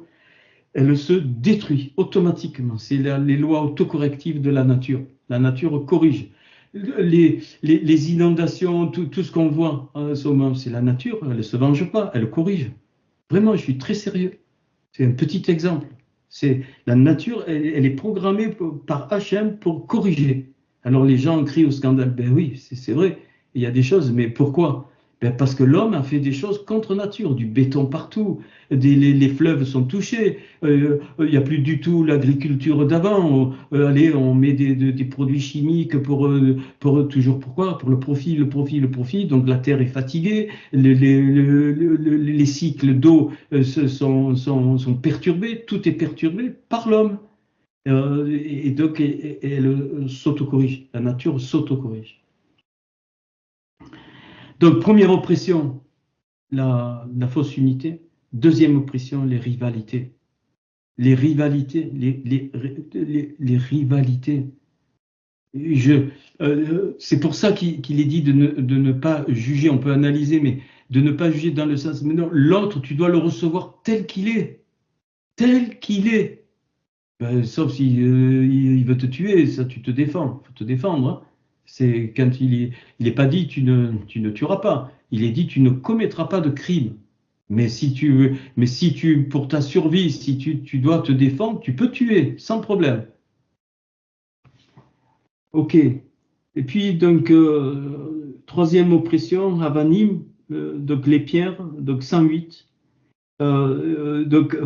elle se détruit automatiquement. C'est les lois autocorrectives de la nature. La nature corrige. Les inondations, tout ce qu'on voit en ce moment, c'est la nature. Elle ne se venge pas, elle corrige. Vraiment, je suis très sérieux. C'est un petit exemple. La nature, elle est programmée par Hachem pour corriger. Alors les gens crient au scandale. Ben oui, c'est vrai, il y a des choses, mais pourquoi? Parce que l'homme a fait des choses contre nature, du béton partout, les fleuves sont touchés, il n'y a plus du tout l'agriculture d'avant, allez, on met des produits chimiques pour toujours, pourquoi? Pour le profit, donc la terre est fatiguée, les cycles d'eau sont perturbés, tout est perturbé par l'homme. Et donc elle s'autocorrige, la nature s'autocorrige. Donc, première oppression, la fausse unité. Deuxième oppression, les rivalités. Les rivalités. C'est pour ça qu'il est dit de ne pas juger. On peut analyser, mais de ne pas juger dans le sens. Mais non, l'autre, tu dois le recevoir tel qu'il est. Tel qu'il est. Sauf s'il il veut te tuer, ça, tu te défends. Il faut te défendre. Hein. C'est quand il n'est pas dit tu ne tueras pas. Il est dit tu ne commettras pas de crime. Mais si pour ta survie, si tu dois te défendre, tu peux tuer sans problème. Ok. Et puis donc troisième oppression, Havanim, donc les pierres, donc 108. Donc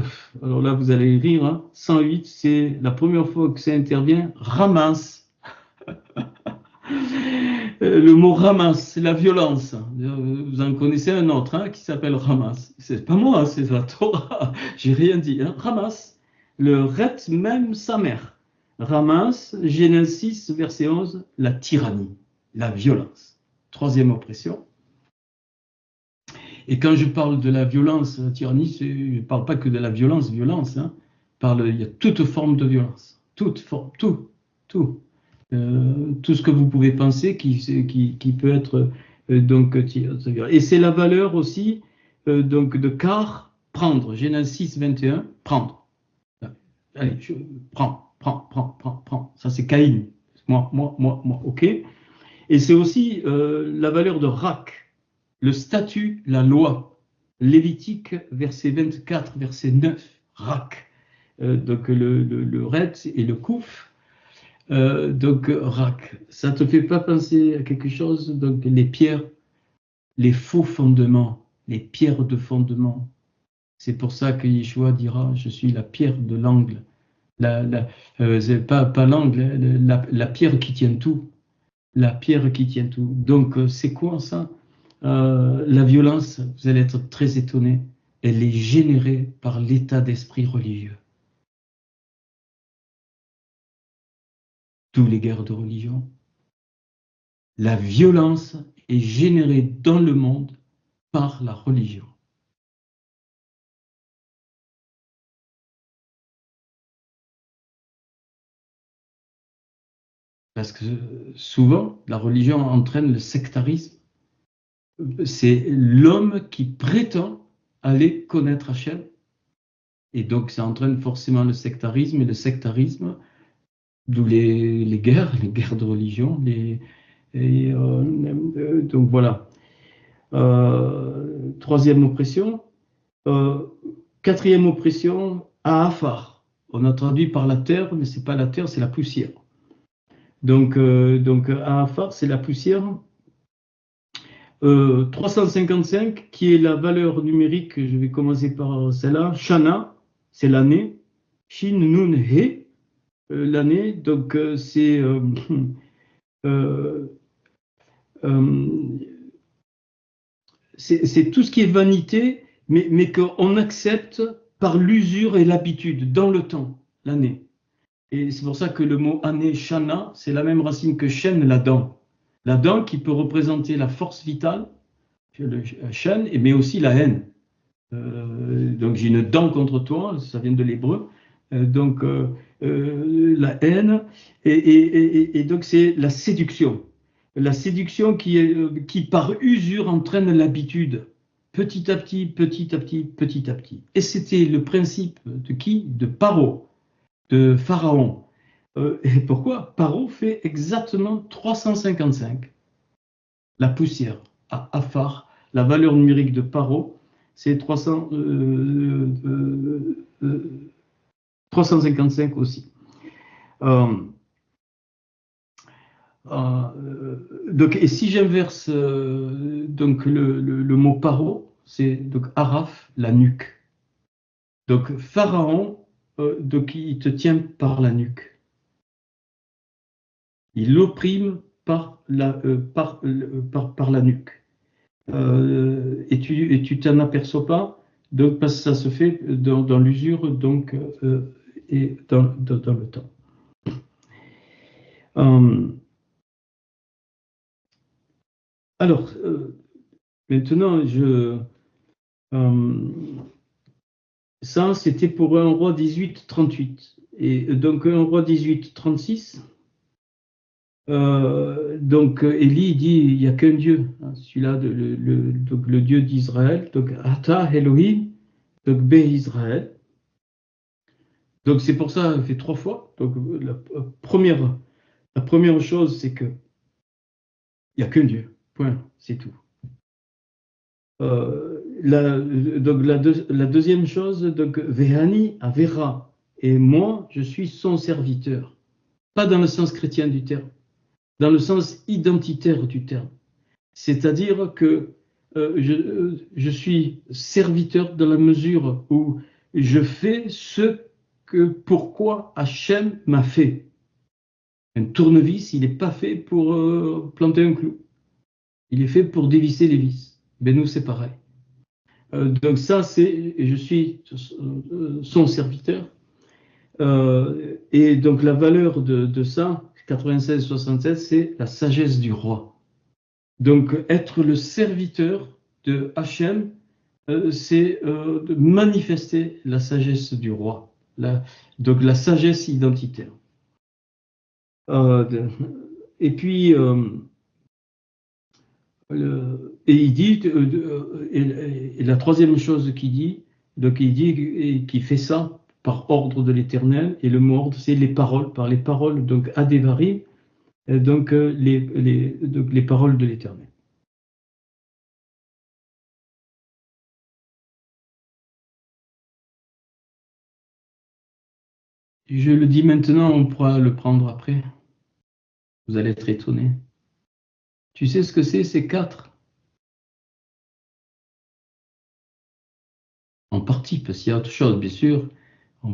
alors là vous allez rire. Hein, 108, c'est la première fois que ça intervient. Ramasse. Le mot Hamas, la violence. Vous en connaissez un autre hein, qui s'appelle Hamas. C'est pas moi, c'est la Torah. J'ai rien dit. Hein. Hamas. Le ret même sa mère. Hamas, Genèse 6, verset 11, la tyrannie, la violence. Troisième oppression. Et quand je parle de la violence, la tyrannie, je ne parle pas que de la violence, hein. Il y a toute forme de violence. Toute forme, tout. Tout ce que vous pouvez penser qui peut être donc. Et c'est la valeur aussi donc de car, prendre. Genèse 6, 21, prendre. Allez, prends. Ça c'est Caïn. Moi, ok. Et c'est aussi la valeur de rak, le statut, la loi. Lévitique, verset 24, verset 9, rak. Donc le ret et le kouf. Donc, Rak, ça te fait pas penser à quelque chose? Donc, les pierres, les faux fondements, les pierres de fondement. C'est pour ça que Yeshua dira, je suis la pierre de l'angle. C'est pas l'angle, la pierre qui tient tout. La pierre qui tient tout. Donc, c'est quoi ça? La violence, vous allez être très étonné, elle est générée par l'état d'esprit religieux. Tous les guerres de religion. La violence est générée dans le monde par la religion. Parce que souvent, la religion entraîne le sectarisme. C'est l'homme qui prétend aller connaître Hachem. Et donc, ça entraîne forcément le sectarisme. Et le sectarisme, d'où les guerres de religion. Donc voilà. Troisième oppression. Quatrième oppression, Ahafar. On a traduit par la terre, mais ce n'est pas la terre, c'est la poussière. Donc Ahafar, c'est la poussière. 355, qui est la valeur numérique, je vais commencer par celle-là. Shana, c'est l'année. Shin, Nun, He, l'année. Donc c'est c'est tout ce qui est vanité, mais qu'on accepte par l'usure et l'habitude, dans le temps, l'année. Et c'est pour ça que le mot année, shana, c'est la même racine que chêne, la dent. La dent qui peut représenter la force vitale, le chêne, mais aussi la haine. Donc j'ai une dent contre toi, ça vient de l'hébreu. La haine, et donc c'est la séduction. La séduction qui par usure entraîne l'habitude, petit à petit. Et c'était le principe de qui? De Paro, de Pharaon. Et pourquoi? Paro fait exactement 355. La poussière à Afar, la valeur numérique de Paro, c'est 355 aussi. Donc, et si j'inverse donc le mot paro, c'est donc araf, la nuque. Donc Pharaon, donc il te tient par la nuque. Il l'opprime par la nuque. Et tu t'en aperçois pas, donc parce que ça se fait dans l'usure, donc et dans le temps. Alors, maintenant, ça, c'était pour un roi 1838. Et donc, un roi 1836, donc Élie dit, il n'y a qu'un Dieu, hein, celui-là, donc le Dieu d'Israël, donc Ata Elohim, donc Be Israël. Donc c'est pour ça, il fait 3 fois. Donc la première chose, c'est que il n'y a qu'un Dieu, point, c'est tout. Donc la deuxième chose, donc Vehani Avera, et moi, je suis son serviteur. Pas dans le sens chrétien du terme, dans le sens identitaire du terme. C'est-à-dire que je suis serviteur dans la mesure où je fais ce pourquoi Hachem m'a fait. Un tournevis, il n'est pas fait pour planter un clou. Il est fait pour dévisser les vis. Ben nous, c'est pareil. Donc ça, je suis son serviteur. Et donc la valeur de ça, 96-67, c'est la sagesse du roi. Donc être le serviteur de Hachem, c'est de manifester la sagesse du roi, donc la sagesse identitaire. Et puis, et il dit, et la troisième chose qu'il dit, donc il dit qu'il fait ça par ordre de l'Éternel, et le mot ordre, c'est les paroles, par les paroles, donc Adévarim, donc les paroles de l'Éternel. Je le dis maintenant, on pourra le prendre après. Vous allez être étonnés. Tu sais ce que c'est, ces quatre? En partie, parce qu'il y a autre chose, bien sûr. On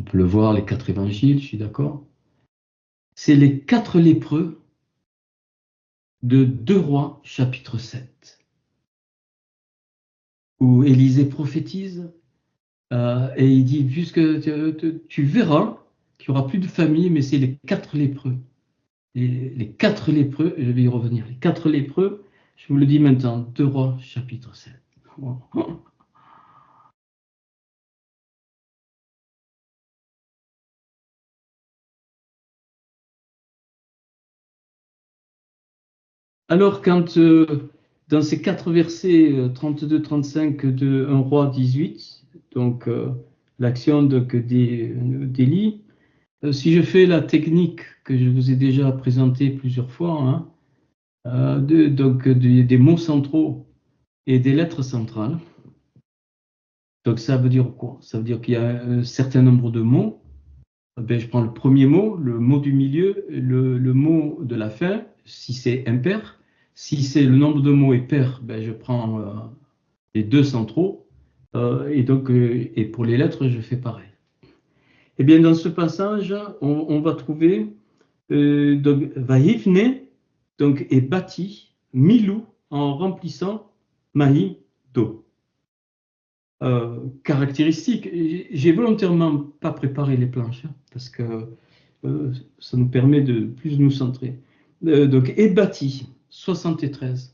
peut le voir, les quatre évangiles, je suis d'accord. C'est les quatre lépreux de 2 Rois, chapitre 7, où Élisée prophétise, et il dit, puisque tu verras qu'il n'y aura plus de famille, mais c'est les quatre lépreux. Les quatre lépreux, je vais y revenir, les quatre lépreux, je vous le dis maintenant, 2 Rois, chapitre 7. Alors, quand dans ces quatre versets 32-35 de 1 Roi 18, donc l'action d'Élie, si je fais la technique que je vous ai déjà présentée plusieurs fois, hein, des mots centraux et des lettres centrales, donc ça veut dire quoi? Ça veut dire qu'il y a un certain nombre de mots. Ben, je prends le premier mot, le mot du milieu, le mot de la fin, si c'est impair. Si c'est le nombre de mots est pair, ben, je prends les deux centraux. Et pour les lettres, je fais pareil. Eh bien, dans ce passage, on va trouver donc Vahivne, donc est bâti, Milou, en remplissant Mahi Do. Caractéristique, j'ai volontairement pas préparé les planches, hein, parce que ça nous permet de plus nous centrer. Donc, est bâti, 73.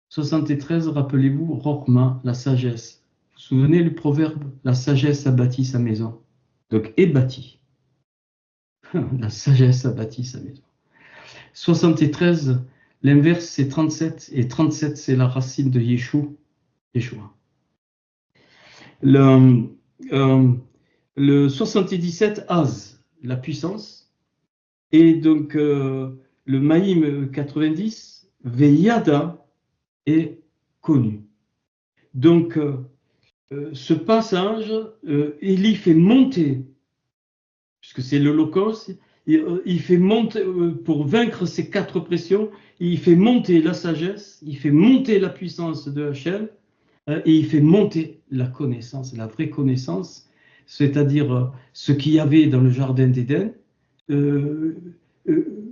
73, rappelez-vous, Rochma, la sagesse. Vous vous souvenez le proverbe, la sagesse a bâti sa maison. Donc, est bâti. La sagesse a bâti sa maison. 73, l'inverse, c'est 37. Et 37, c'est la racine de Yeshua. Le 77, Az, la puissance. Et donc, le Maïm 90, Veyada, est connu. Donc, ce passage, Élie fait monter, puisque c'est l'Holocauste, il fait monter, pour vaincre ces quatre pressions, il fait monter la sagesse, il fait monter la puissance de Hachem, et il fait monter la connaissance, la vraie connaissance, c'est-à-dire ce qu'il y avait dans le jardin d'Éden,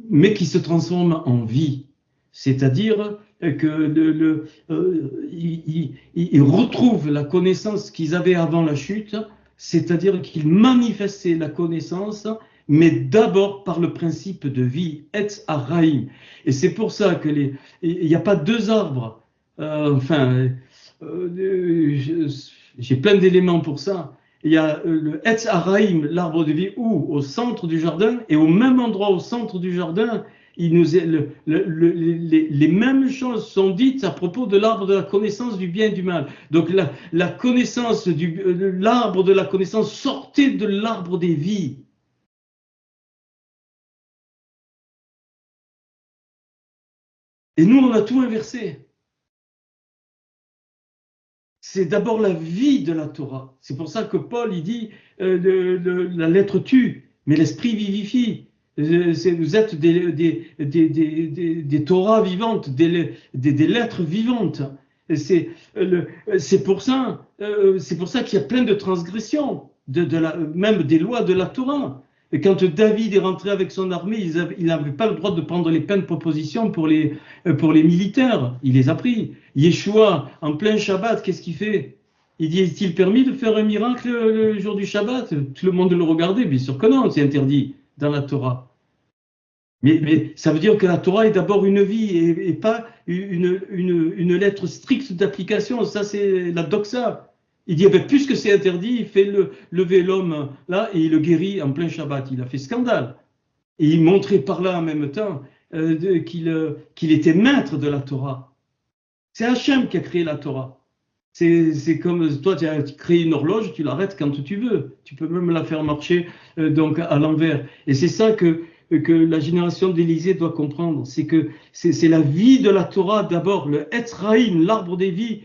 mais qui se transforme en vie. C'est-à-dire que ils retrouvent la connaissance qu'ils avaient avant la chute, c'est-à-dire qu'ils manifestaient la connaissance, mais d'abord par le principe de vie, Etz Haraïm. Et c'est pour ça que il n'y a pas deux arbres. J'ai plein d'éléments pour ça. Il y a le Etz Haraïm, l'arbre de vie, où au centre du jardin, et au même endroit au centre du jardin, les mêmes choses sont dites à propos de l'arbre de la connaissance du bien et du mal. Donc la connaissance l'arbre de la connaissance sortait de l'arbre des vies. Et nous, on a tout inversé. C'est d'abord la vie de la Torah. C'est pour ça que Paul, il dit, la lettre tue, mais l'esprit vivifie. Vous êtes des Torahs vivantes, des lettres vivantes. C'est pour ça qu'il y a plein de transgressions, même des lois de la Torah. Et quand David est rentré avec son armée, il n'avait pas le droit de prendre les peines de proposition pour les militaires. Il les a pris. Yeshua, en plein Shabbat, qu'est-ce qu'il fait? Il dit, est-il permis de faire un miracle le jour du Shabbat? Tout le monde le regardait, bien sûr que non, c'est interdit dans la Torah. Mais ça veut dire que la Torah est d'abord une vie et pas une lettre stricte d'application. Ça, c'est la doxa. Il dit, eh bien, puisque c'est interdit, il fait lever l'homme là et il le guérit en plein Shabbat. Il a fait scandale. Et il montrait par là en même temps qu'il était maître de la Torah. C'est Hachem qui a créé la Torah. C'est comme toi, tu as créé une horloge, tu l'arrêtes quand tu veux. Tu peux même la faire marcher donc à l'envers. Et c'est ça que la génération d'Élysée doit comprendre. C'est que c'est la vie de la Torah d'abord, le Etzraïm, l'arbre des vies,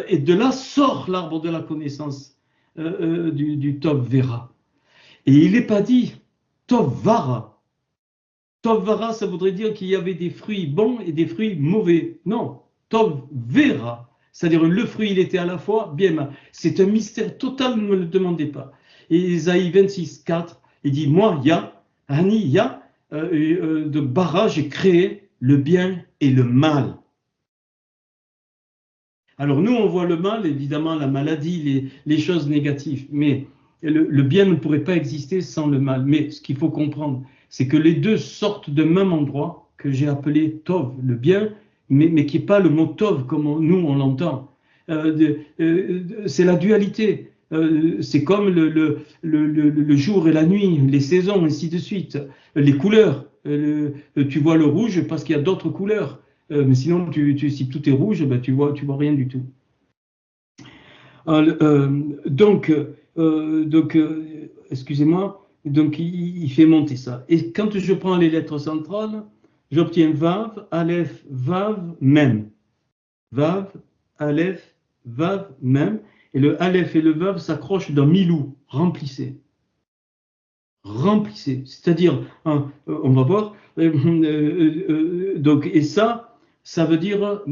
et de là sort l'arbre de la connaissance du Tov Vera. Et il n'est pas dit Tov Vara. Tov Vara, ça voudrait dire qu'il y avait des fruits bons et des fruits mauvais. Non, Tov Vera. C'est-à-dire le fruit, il était à la fois bien mal. C'est un mystère total, ne me le demandez pas. Et Isaïe 26, 4, il dit, moi, Ani, de bara, j'ai créé le bien et le mal. Alors nous, on voit le mal, évidemment, la maladie, les choses négatives, mais le bien ne pourrait pas exister sans le mal. Mais ce qu'il faut comprendre, c'est que les deux sortent d'un même endroit que j'ai appelé Tov, le bien, mais qui n'est pas le mot Tov comme nous on l'entend. C'est la dualité. C'est comme le jour et la nuit, les saisons, ainsi de suite. Les couleurs. Tu vois le rouge parce qu'il y a d'autres couleurs. Mais sinon, si tout est rouge, ben, tu vois rien du tout. Donc, excusez-moi, donc il fait monter ça. Et quand je prends les lettres centrales, j'obtiens Vav, Aleph, Vav, Mem. Vav, Aleph, Vav, Mem. Et le Aleph et le Vav s'accrochent dans Milou, remplissez. Remplissez. C'est-à-dire, hein, on va voir, donc, et ça veut dire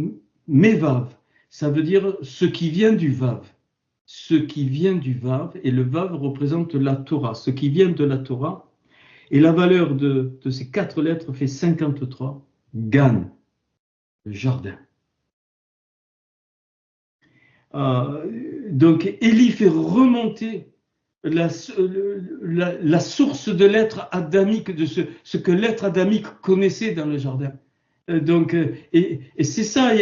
Mevav. Ça veut dire ce qui vient du Vav. Ce qui vient du Vav, et le Vav représente la Torah, ce qui vient de la Torah, et la valeur de ces 4 lettres fait 53, Gan, le jardin. Donc Élie fait remonter la source de l'être adamique, de ce que l'être adamique connaissait dans le jardin. Donc, et c'est ça,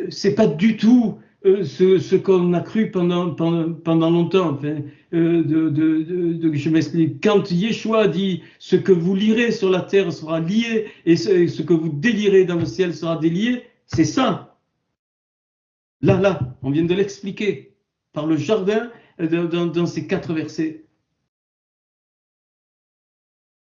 c'est pas du tout ce qu'on a cru pendant longtemps. Enfin, je m'explique. Quand Yeshua dit ce que vous lirez sur la terre sera lié et ce que vous délirez dans le ciel sera délié, c'est ça. Là, on vient de l'expliquer par le jardin dans ces 4 versets.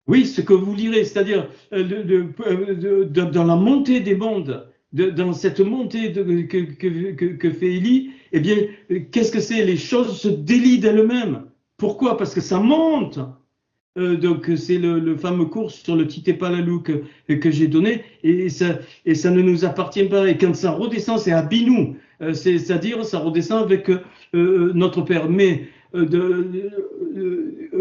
Oui, ce que vous lirez, c'est-à-dire dans la montée des mondes, dans cette montée que fait Élie, eh bien, qu'est-ce que c'est? Les choses se délient d'elles-mêmes. Pourquoi? Parce que ça monte. Donc, c'est le fameux cours sur le Titepalalou que j'ai donné, et ça ne nous appartient pas. Et quand ça redescend, c'est à Binou, c'est-à-dire ça redescend avec notre Père. Mais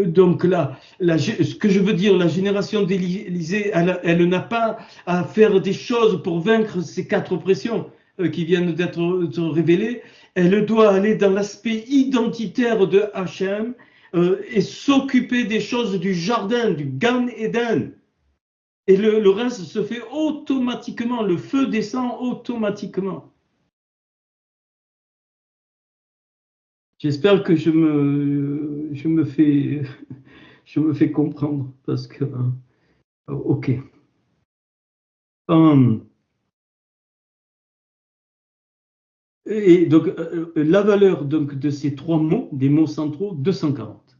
donc là, ce que je veux dire, la génération d'Élysée, elle n'a pas à faire des choses pour vaincre ces 4 pressions qui viennent d'être révélées. Elle doit aller dans l'aspect identitaire de Hachem et s'occuper des choses du jardin, du Gan Eden. Et le reste se fait automatiquement, le feu descend automatiquement. J'espère que je me fais comprendre parce que ok. Et donc la valeur donc de ces 3 mots, des mots centraux, 240.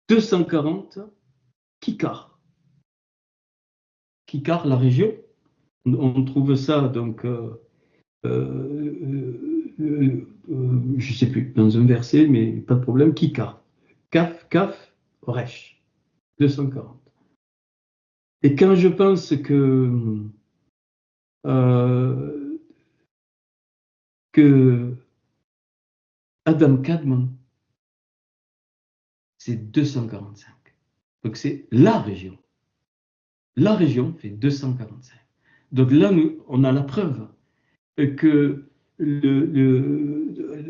240 Kikar. Kikar, la région. On trouve ça donc je ne sais plus, dans un verset, mais pas de problème, Kikar. Kaf, Resh, 240. Et quand je pense que Adam Kadmon c'est 245. Donc c'est la région. La région fait 245. Donc là, on a la preuve que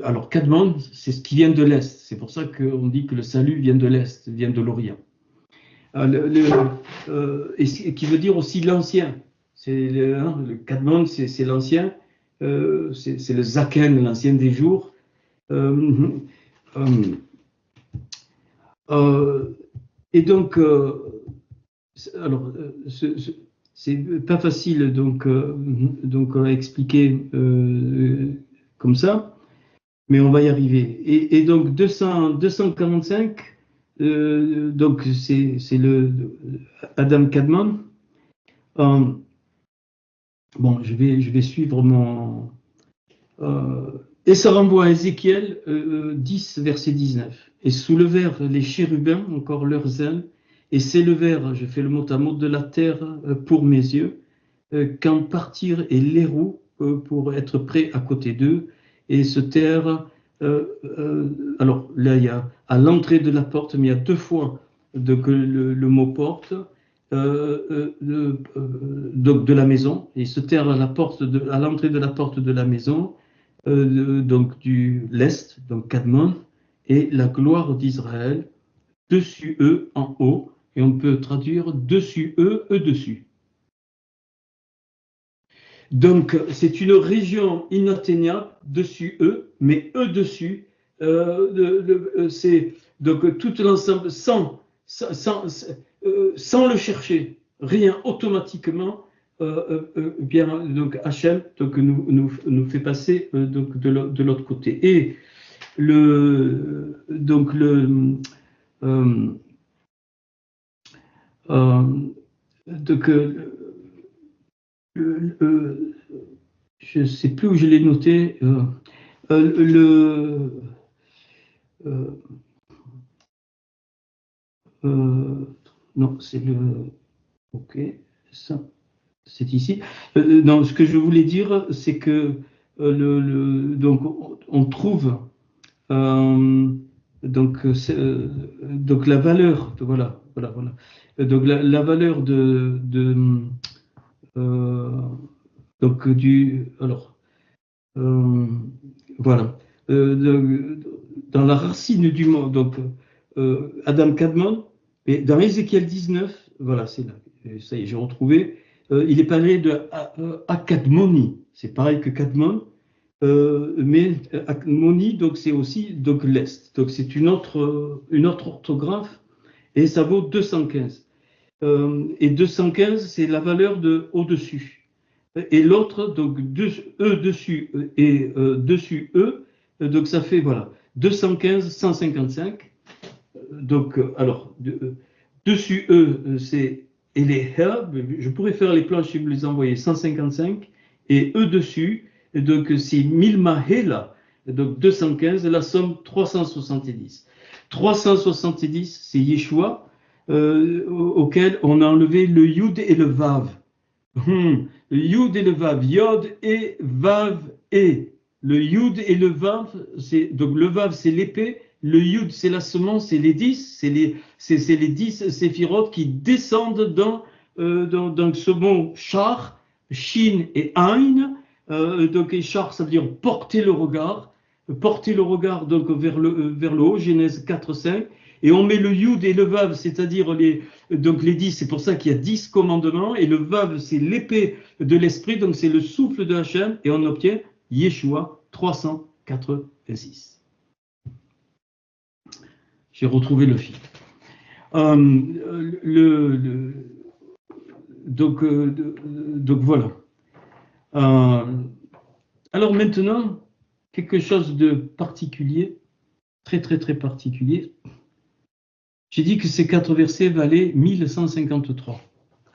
alors Kadmon, c'est ce qui vient de l'Est. C'est pour ça qu'on dit que le salut vient de l'Est, vient de l'Orient. Et qui veut dire aussi l'ancien. Le Kadmon, c'est l'ancien. C'est le Zaken, l'ancien des jours. Et donc, alors, c'est pas facile donc à expliquer comme ça, mais on va y arriver. Et donc 245, donc c'est le Adam Kadmon. Bon, je vais suivre mon. Et ça renvoie à Ézéchiel 10, verset 19. Et soulevèrent les chérubins encore leurs ailes, et s'élevèrent, je fais le mot à mot, de la terre pour mes yeux, quand partirent et les roues pour être prêts à côté d'eux, et se taire. Alors là, il y a à l'entrée de la porte, mais il y a deux fois donc, le mot porte. Donc de la maison, et se taire à l'entrée de la porte de la maison, donc du l'Est, donc Kadmon, et la gloire d'Israël, dessus eux en haut, et on peut traduire dessus eux, eux dessus. Donc c'est une région inatteignable, dessus eux, mais eux dessus, c'est donc tout l'ensemble sans le chercher, rien automatiquement. Bien, donc Hachem donc, nous fait passer donc, de l'autre côté. Et donc donc, je ne sais plus où je l'ai noté. Non, c'est le. Ok, ça. C'est ici. Non, ce que je voulais dire, c'est que donc on trouve donc la valeur, voilà. Donc la valeur donc alors voilà dans la racine du mot donc Adam Kadmon, et dans Ézéchiel 19, voilà, c'est là, ça y est, j'ai retrouvé. Il est parlé de Akadmoni, c'est pareil que Kadmon, mais Akadmoni, donc c'est aussi donc l'Est. Donc c'est une autre orthographe, et ça vaut 215. Et 215, c'est la valeur de au-dessus. Et l'autre, donc E dessus et dessus E, donc ça fait voilà 215, 155. Donc alors dessus E, c'est et les herbes, je pourrais faire les planches si vous les envoyez 155, et eux dessus, donc c'est Milmahela, donc 215, la somme 370. 370, c'est Yeshua, auquel on a enlevé le Yud et le Vav. Le Yud et le Vav, Yod et Vav et. Le Yud et le Vav, donc le Vav c'est l'épée, le Yud c'est la semence, c'est les 10, c'est les 10 séphirotes qui descendent dans ce mot char, shin et ein. Donc et char ça veut dire porter le regard donc vers le haut, Genèse 4, 5. Et on met le Yud et le Vav, c'est-à-dire donc les 10, c'est pour ça qu'il y a 10 commandements, et le Vav, c'est l'épée de l'esprit, donc c'est le souffle de Hachem, et on obtient Yeshua 386. J'ai retrouvé le fil. Donc voilà. Alors maintenant, quelque chose de particulier, très très très particulier. J'ai dit que ces 4 versets valaient 1153.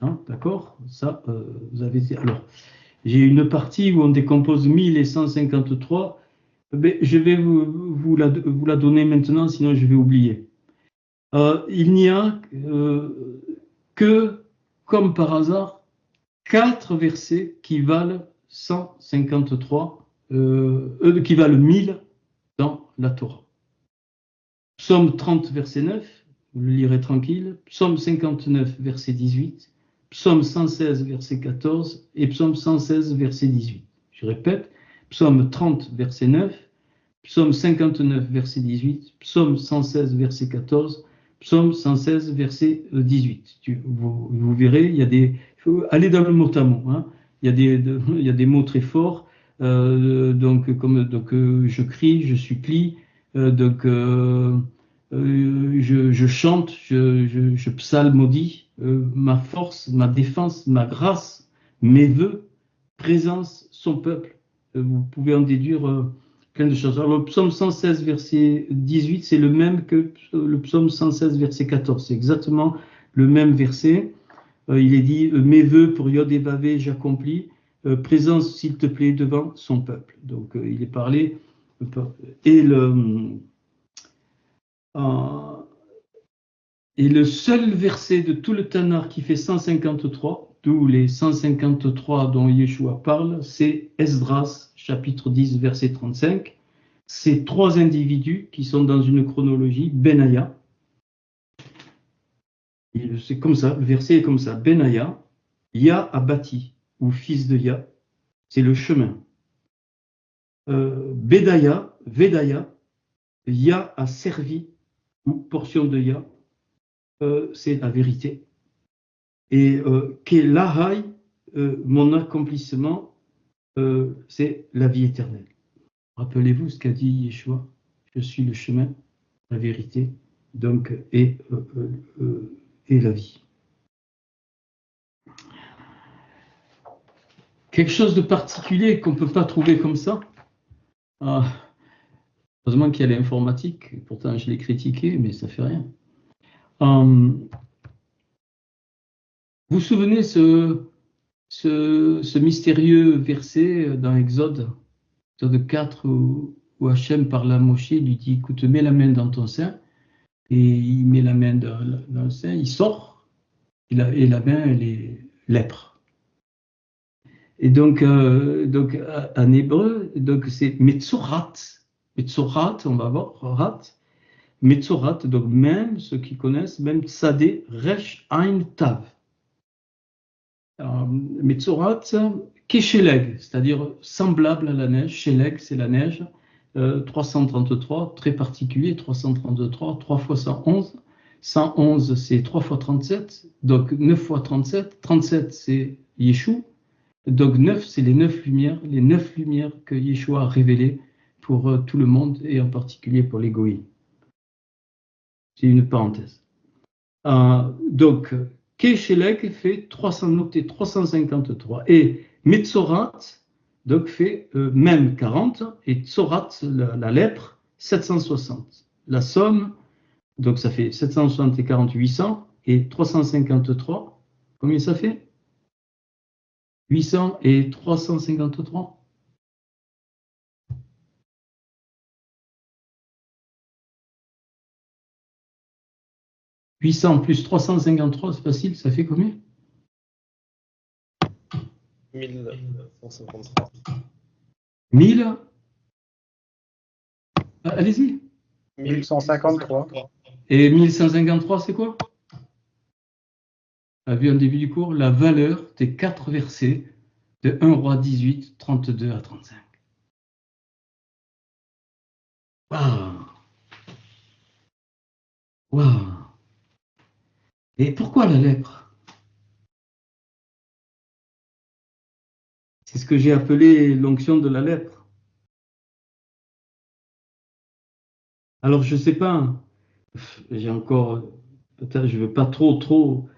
Hein, d'accord? Ça, vous avez. Alors, j'ai une partie où on décompose 1153. Mais je vais vous la donner maintenant, sinon je vais oublier. Il n'y a que, comme par hasard, 4 versets qui valent 153, qui valent 1000 dans la Torah. Psaume 30, verset 9, vous le lirez tranquille. Psaume 59, verset 18. Psaume 116, verset 14. Et Psaume 116, verset 18. Je répète, Psaume 30, verset 9. Psaume 59, verset 18. Psaume 116, verset 14. Psaume 116, verset 18. Vous verrez, il y a des... Il faut aller dans le mot à mot. Hein. Il y a des mots très forts. Donc, je crie, je supplie. Je chante, je psalmodie, ma force, ma défense, ma grâce, mes vœux, présence, son peuple. Vous pouvez en déduire plein de choses. Alors, le psaume 116, verset 18, c'est le même que le psaume 116, verset 14. C'est exactement le même verset. Il est dit, mes vœux pour Yod et Vavé, j'accomplis. Présence, s'il te plaît, devant son peuple. Donc, il est parlé. Et le seul verset de tout le Tanakh qui fait 153, d'où les 153 dont Yeshua parle, c'est Esdras, chapitre 10, verset 35. C'est trois individus qui sont dans une chronologie, Benaya. C'est comme ça, le verset est comme ça. Benaya, Ya a bâti, ou fils de Ya, c'est le chemin. Bedaya, Vedaya, Ya a servi, ou portion de Ya, c'est la vérité. Et Kelahai, mon accomplissement, c'est la vie éternelle. Rappelez-vous ce qu'a dit Yeshua, je suis le chemin, la vérité, donc, et la vie. Quelque chose de particulier qu'on ne peut pas trouver comme ça. Heureusement qu'il y a l'informatique, pourtant je l'ai critiqué, mais ça ne fait rien. Vous vous souvenez ce mystérieux verset dans Exode 4 où Hachem parle à Moshe, lui dit, écoute, mets la main dans ton sein, et il met la main dans le sein, il sort, et la main, elle est lèpre. Et donc en hébreu, c'est Metzorat. Metzorat, on va voir, rat. Metzorat, donc même, ceux qui connaissent, même Tzadé, Resh, Ein, Tav. Metzorat, Kesheleg, c'est-à-dire semblable à la neige. Sheleg, c'est la neige. 333, très particulier, 333, 3 fois 111. 111, c'est 3 fois 37, donc 9 fois 37. 37, c'est Yeshua. Donc 9, c'est les 9 lumières que Yeshua a révélées pour tout le monde et en particulier pour les goïs. C'est une parenthèse. Donc, Keshelek fait 353 et Metzorat donc fait même 40 et Tzorat, la lèpre, 760. La somme, donc ça fait 760 et 40, 800 et 353, combien ça fait 800 et 353. « 800 plus 353, c'est facile, ça fait combien 1153. 1000 Allez-y. 1153. Et 1153, c'est quoi? On a vu en début du cours la valeur des 4 versets de 1 Roi 18, 32 à 35. Waouh! Waouh! Et pourquoi la lèpre? C'est ce que j'ai appelé l'onction de la lèpre. Alors, je ne sais pas, j'ai encore, peut-être je ne veux pas trop.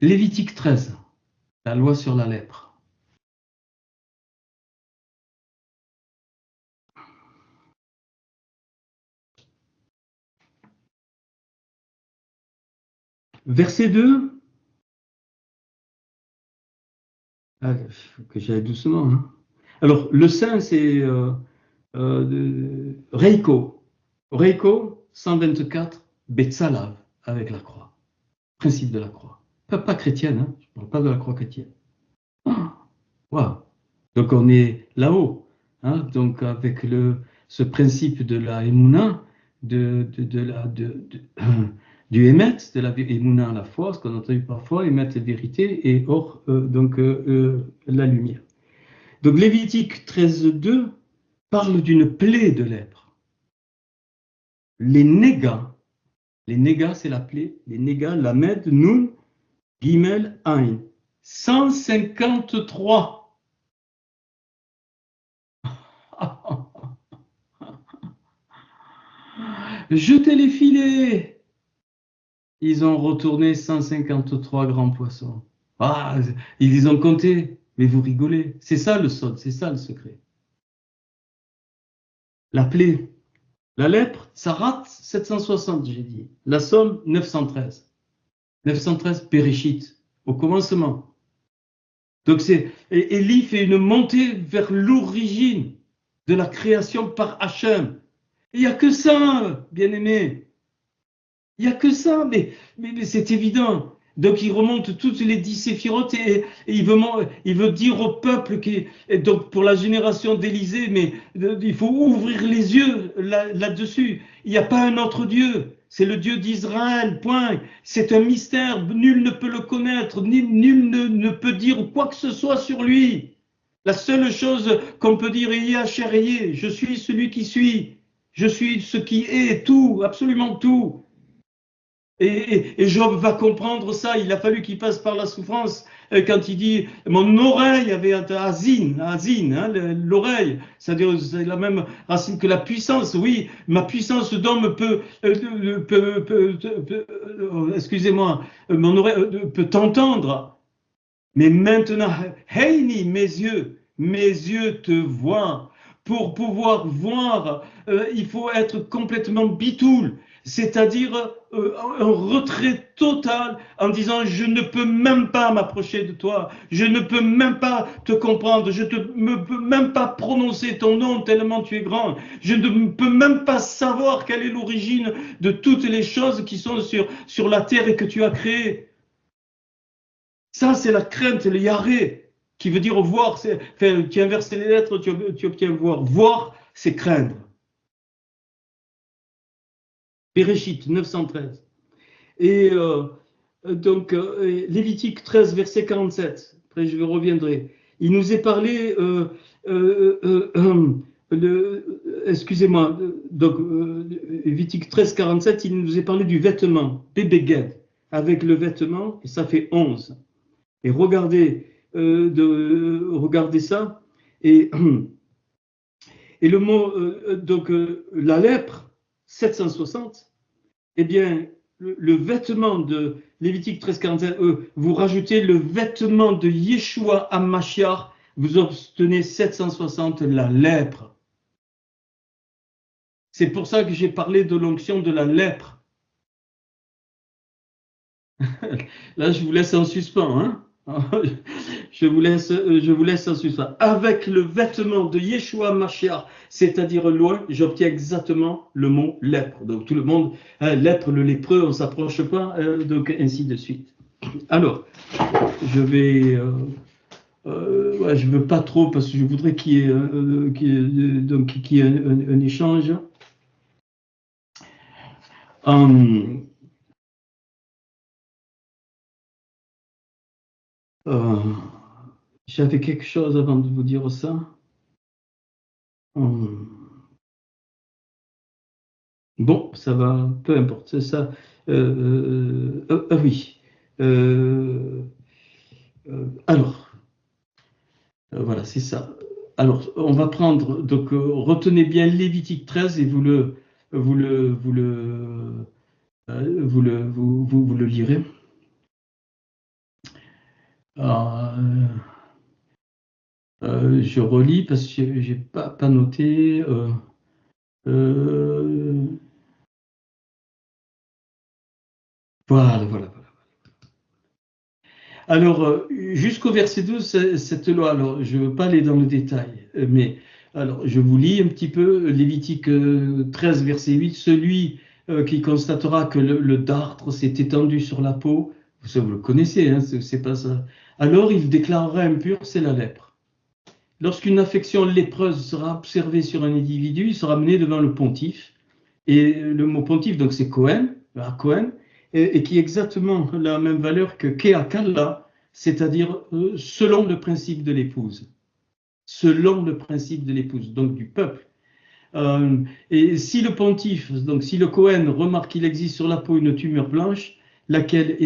Lévitique 13, la loi sur la lèpre. Verset 2. Ah, que j'aille doucement. Hein. Alors, le saint, c'est Reiko. Reiko, 124, Betsalav, avec la croix. Principe de la croix. Pas chrétienne, hein. Je ne parle pas de la croix chrétienne. Waouh! Donc on est là-haut, hein, donc avec ce principe de la Emouna, du Emet, de la Emouna à la foi, ce qu'on entend parfois, Emet la vérité, et Or, la lumière. Donc Lévitique 13.2 parle d'une plaie de lèpre. Les négas, c'est la plaie, les négas, Lamed, Nun, Gimel, Ain. 153. Jetez les filets. Ils ont retourné 153 grands poissons. Ah, ils les ont comptés, mais vous rigolez. C'est ça le sol, c'est ça le secret. La plaie, la lèpre, ça rate 760, j'ai dit. La somme, 913. 913, Péréchit, au commencement. Donc Élie fait une montée vers l'origine de la création par Hachem. Il n'y a que ça, bien-aimé. Il n'y a que ça, mais c'est évident. Donc il remonte toutes les 10 séphirotes et il veut dire au peuple, et donc pour la génération d'Élisée, mais il faut ouvrir les yeux là-dessus. Il n'y a pas un autre Dieu. C'est le Dieu d'Israël, point. C'est un mystère, nul ne peut le connaître, nul ne peut dire quoi que ce soit sur lui. La seule chose qu'on peut dire, je suis celui qui suis, je suis ce qui est, tout, absolument tout. Et Job va comprendre ça, il a fallu qu'il passe par la souffrance quand il dit « Mon oreille avait azin, hein, l'oreille, c'est-à-dire c'est la même racine que la puissance, oui, ma puissance d'homme excusez-moi, mon oreille peut t'entendre, mais maintenant, Heini, mes yeux te voient. Pour pouvoir voir, il faut être complètement bitoul, c'est-à-dire un retrait total en disant je ne peux même pas m'approcher de toi, je ne peux même pas te comprendre, je ne peux même pas prononcer ton nom tellement tu es grand, je ne peux même pas savoir quelle est l'origine de toutes les choses qui sont sur la terre et que tu as créées. Ça, c'est la crainte, le yaré, qui veut dire voir, tu inverses les lettres, tu obtiens voir. Voir, c'est craindre. Péréchit, 913. Et donc, Lévitique 13, verset 47, après je reviendrai. Il nous est parlé, excusez-moi, donc Lévitique 13, 47, il nous est parlé du vêtement, Bébéged, avec le vêtement, et ça fait 11. Et regardez ça. Et le mot, la lèpre, 760, eh bien, le vêtement de Lévitique 13, 47, vous rajoutez le vêtement de Yeshua HaMashiach, vous obtenez 760, la lèpre. C'est pour ça que j'ai parlé de l'onction de la lèpre. Là, je vous laisse en suspens, hein. Je vous laisse en suspens. Avec le vêtement de Yeshua Mashiach, c'est-à-dire loin, j'obtiens exactement le mot lèpre. Donc tout le monde, lèpre, le lépreux, on ne s'approche pas, donc ainsi de suite. Alors, je vais, je veux pas trop parce que je voudrais qu'il y ait, un échange. J'avais quelque chose avant de vous dire ça. Bon, ça va, peu importe, c'est ça. Oui. Alors, voilà, c'est ça. Alors, on va prendre, donc, retenez bien Lévitique 13 et vous le lirez. Je relis parce que j'ai pas noté. Voilà. Alors, jusqu'au verset 12, cette loi, alors je ne veux pas aller dans le détail, mais alors je vous lis un petit peu Lévitique 13, verset 8, celui qui constatera que le dartre s'est étendu sur la peau, vous le connaissez, hein, c'est pas ça. Alors il déclarera impur, c'est la lèpre. lorsqu'une affection lépreuse sera observée sur un individu, il sera mené devant le pontife. Et le mot pontife, donc c'est Cohen, et qui est exactement la même valeur que Keakalla, c'est-à-dire selon le principe de l'épouse. Selon le principe de l'épouse, donc du peuple. Et si le pontife, donc si le Cohen remarque qu'il existe sur la peau une tumeur blanche, laquelle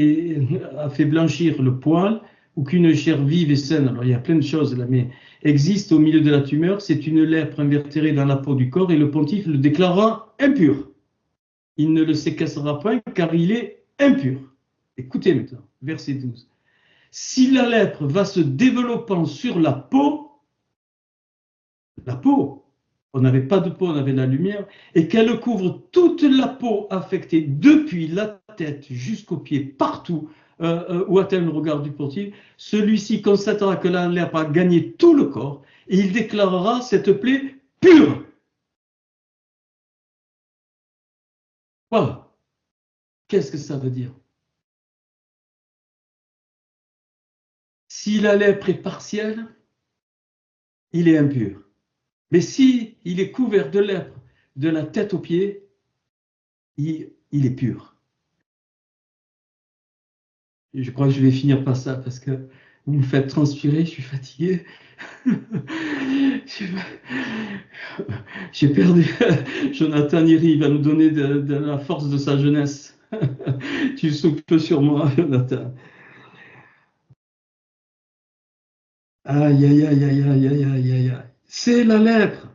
a fait blanchir le poil, ou qu'une chair vive et saine, alors il y a plein de choses là, mais existe au milieu de la tumeur, c'est une lèpre invertérée dans la peau du corps, et le pontife le déclarera impur. Il ne le séquestrera point car il est impur. Écoutez maintenant, verset 12. Si la lèpre va se développant sur la peau, on n'avait pas de peau, on avait la lumière, et qu'elle couvre toute la peau affectée depuis la tête jusqu'aux pieds, partout où atteint le regard du pontife, celui-ci constatera que la lèpre a gagné tout le corps, et il déclarera cette plaie pure. Voilà. Qu'est-ce que ça veut dire? Si la lèpre est partielle, il est impur. Mais si il est couvert de lèpre de la tête aux pieds, il est pur. Et je crois que je vais finir par ça parce que vous me faites transpirer, je suis fatigué. J'ai perdu. Jonathan Iri va nous donner de la force de sa jeunesse. Tu souffles sur moi, Jonathan. Aïe, aïe, aïe, aïe, aïe, aïe, aïe, aïe. C'est la lèpre.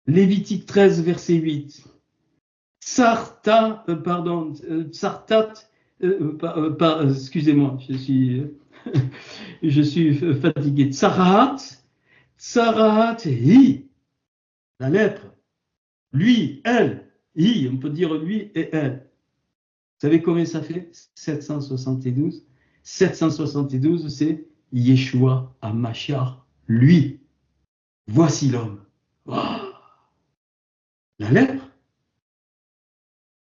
Lévitique 13, verset 8. Sartat, excusez-moi, je suis fatigué. Tsarat, hi, la lèpre. Lui, elle, hi, on peut dire lui et elle. Vous savez combien ça fait? 772. 772, c'est Yeshua HaMashiach, lui. Voici l'homme. Oh, la lèpre.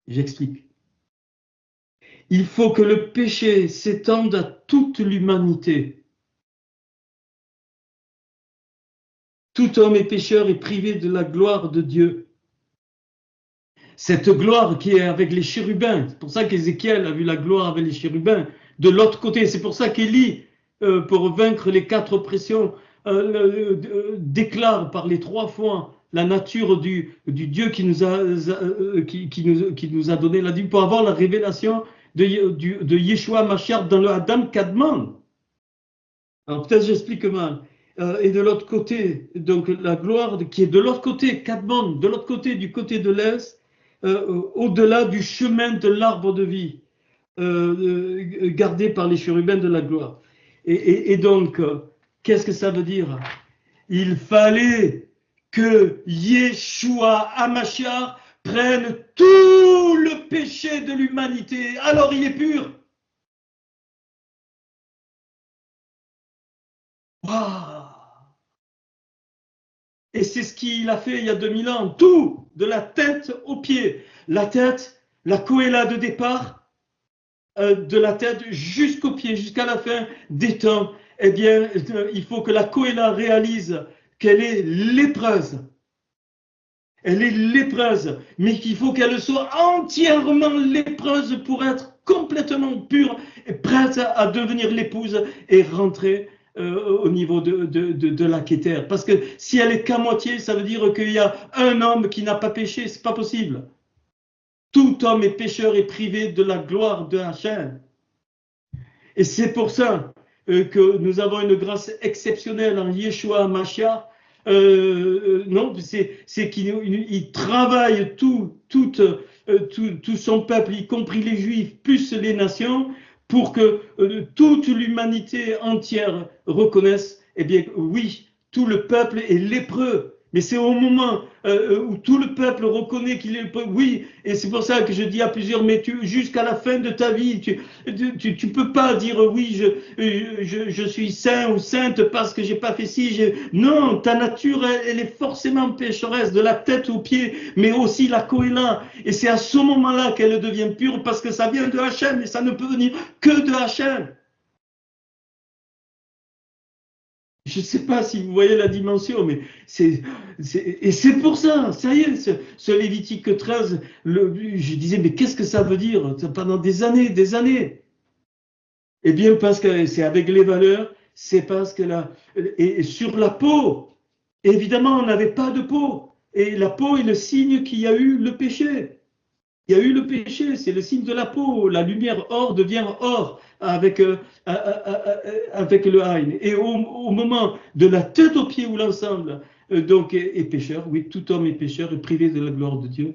J'explique. Il faut que le péché s'étende à toute l'humanité. Tout homme est pécheur et privé de la gloire de Dieu. Cette gloire qui est avec les chérubins, c'est pour ça qu'Ézéchiel a vu la gloire avec les chérubins. De l'autre côté, c'est pour ça qu'Élie, pour vaincre les 4 oppressions, déclare par les 3 fois la nature du Dieu qui nous a donné la vie pour avoir la révélation de Yeshua Mashiach dans le Adam Kadman. Alors peut-être j'explique mal. Et de l'autre côté, donc la gloire qui est de l'autre côté, Kadman, de l'autre côté, du côté de l'Est, au-delà du chemin de l'arbre de vie, gardé par les chérubins de la gloire. Et donc, qu'est-ce que ça veut dire? Il fallait que Yeshua HaMashiach prenne tout le péché de l'humanité. Alors il est pur. Wow. Et c'est ce qu'il a fait il y a 2000 ans. Tout, de la tête aux pieds. La tête, la Kohéla de départ, de la tête jusqu'aux pieds, jusqu'à la fin des temps. Eh bien, il faut que la Kohéla réalise qu'elle est lépreuse. Elle est lépreuse, mais qu'il faut qu'elle soit entièrement lépreuse pour être complètement pure et prête à devenir l'épouse et rentrer au niveau de la Kéter. Parce que si elle est qu'à moitié, ça veut dire qu'il y a un homme qui n'a pas péché, c'est pas possible. Tout homme est pécheur et privé de la gloire de Hachem. Et c'est pour ça que nous avons une grâce exceptionnelle en Yeshua HaMashiach. Non, c'est qu'il travaille tout son peuple, y compris les Juifs, plus les nations, pour que toute l'humanité entière reconnaisse, eh bien oui, tout le peuple est lépreux. Mais c'est au moment où tout le peuple reconnaît qu'il est lépreux. Oui, et c'est pour ça que je dis à plusieurs, mais jusqu'à la fin de ta vie, tu peux pas dire oui, je suis saint ou sainte parce que j'ai pas fait ci. Non, ta nature, elle est forcément pécheresse, de la tête aux pieds, mais aussi la Kohéla. Et c'est à ce moment-là qu'elle devient pure parce que ça vient de Hachem et ça ne peut venir que de Hachem. je ne sais pas si vous voyez la dimension, mais et c'est pour ça, ça y est, ce Lévitique 13, je disais, mais qu'est-ce que ça veut dire pendant des années, des années? Eh bien, parce que c'est avec les valeurs, c'est parce que et sur la peau, évidemment, on n'avait pas de peau. Et la peau est le signe qu'il y a eu le péché. Il y a eu le péché, c'est le signe de la peau. La lumière or devient or avec le Haïn. Et au moment de la tête aux pieds ou l'ensemble, donc est pécheur, oui, tout homme est pécheur et privé de la gloire de Dieu.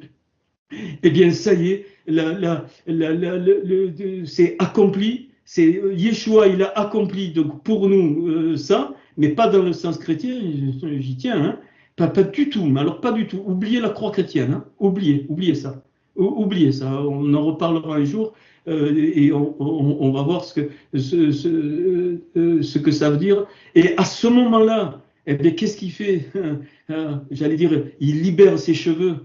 Eh bien, ça y est, c'est accompli. C'est Yeshua, il a accompli donc pour nous ça, mais pas dans le sens chrétien, j'y tiens, hein. Pas du tout, mais alors pas du tout. Oubliez la croix chrétienne, hein. Oubliez ça. Oubliez ça. On en reparlera un jour et on va voir ce que ça veut dire. Et à ce moment-là, eh bien, qu'est-ce qu'il fait? J'allais dire, il libère ses cheveux.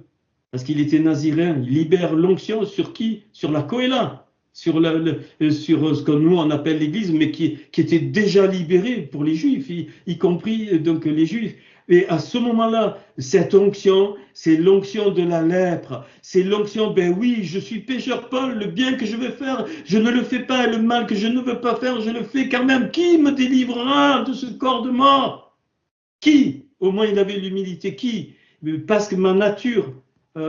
Parce qu'il était naziréen, il libère l'onction sur qui? Sur la Kohéla, sur ce que nous on appelle l'Église, mais qui était déjà libérée pour les Juifs, y compris donc les Juifs. Et à ce moment-là, cette onction, c'est l'onction de la lèpre. C'est l'onction, ben oui, je suis pécheur Paul, le bien que je veux faire, je ne le fais pas, et le mal que je ne veux pas faire, je le fais, car même qui me délivrera de ce corps de mort? Qui? Au moins il avait l'humilité. Qui? Parce que ma nature, elle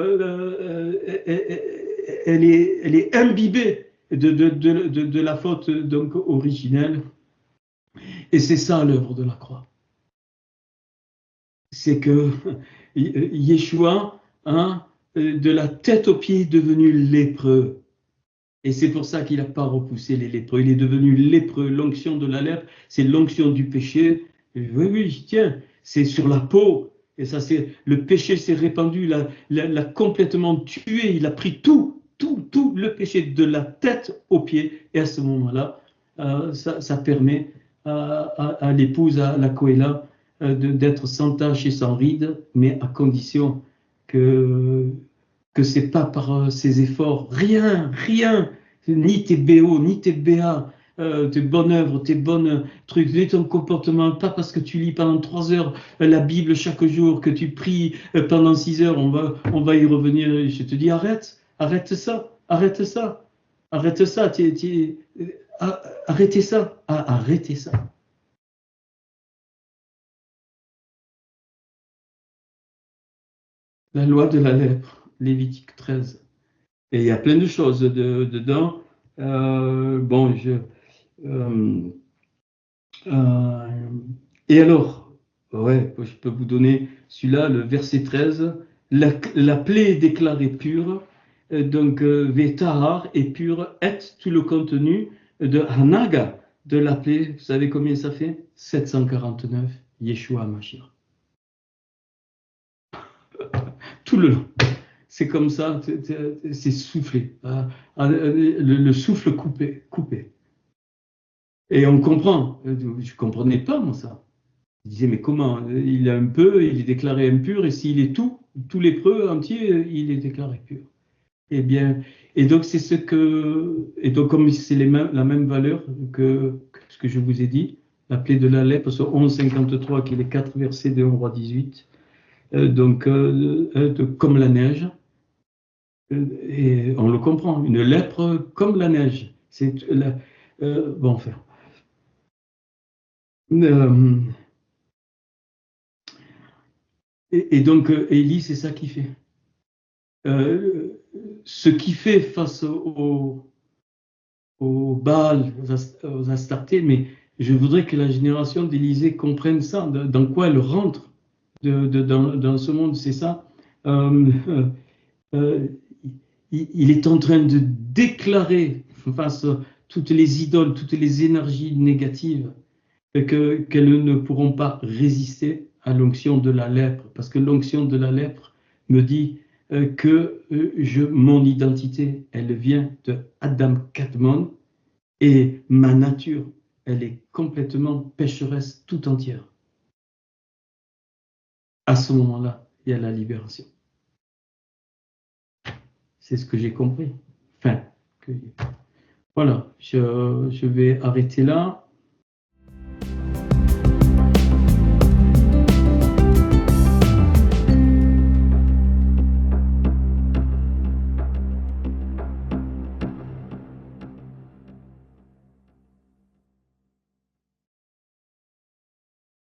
est imbibée de la faute donc originelle. Et c'est ça l'œuvre de la croix. C'est que Yeshua, hein, de la tête aux pieds, est devenu lépreux. Et c'est pour ça qu'il n'a pas repoussé les lépreux. Il est devenu lépreux. L'onction de la lèpre, c'est l'onction du péché. Oui, tiens, c'est sur la peau. Et ça, c'est le péché s'est répandu, l'a complètement tué. Il a pris tout le péché de la tête aux pieds. Et à ce moment-là, ça permet à l'épouse, à la Kohéla, d'être sans tache et sans ride, mais à condition que c'est pas par ses efforts, rien, ni tes BO, ni tes BA, tes bonnes œuvres, tes bonnes trucs, ni ton comportement, pas parce que tu lis pendant 3 heures la Bible chaque jour, que tu pries pendant 6 heures, on va y revenir, je te dis arrête ça, arrêtez ça, arrêtez ça. La loi de la lèpre, Lévitique 13. Et il y a plein de choses dedans. Bon, et alors, ouais, je peux vous donner celui-là, le verset 13. La plaie est déclarée pure, donc Vétahar est pure, et tout le contenu de Hanaga de la plaie, vous savez combien ça fait? 749, Yeshua Mashiach. Tout le long. C'est comme ça, c'est soufflé, le souffle coupé. Et on comprend. Je ne comprenais pas, moi, ça. Je disais, mais comment? Il est un peu, il est déclaré impur, et s'il est tout lépreux entier, il est déclaré pur. Eh bien, et donc c'est et donc comme c'est la même valeur que ce que je vous ai dit, la plaie de la lèpre sur 11,53, qui est les 4 versets de 1 roi 18, comme la neige, et on le comprend, une lèpre comme la neige. C'est bon, enfin. Et donc, Élie, c'est ça qu'il fait. Ce qu'il fait face au Baal, aux Astartés, mais je voudrais que la génération d'Élysée comprenne ça, dans quoi elle rentre dans ce monde, c'est ça. Il est en train de déclarer face à toutes les idoles, toutes les énergies négatives, qu'elles ne pourront pas résister à l'onction de la lèpre, parce que l'onction de la lèpre me dit que mon identité, elle vient de Adam Kadmon, et ma nature, elle est complètement pécheresse tout entière. À ce moment-là, il y a la libération. C'est ce que j'ai compris. Enfin, voilà, je vais arrêter là.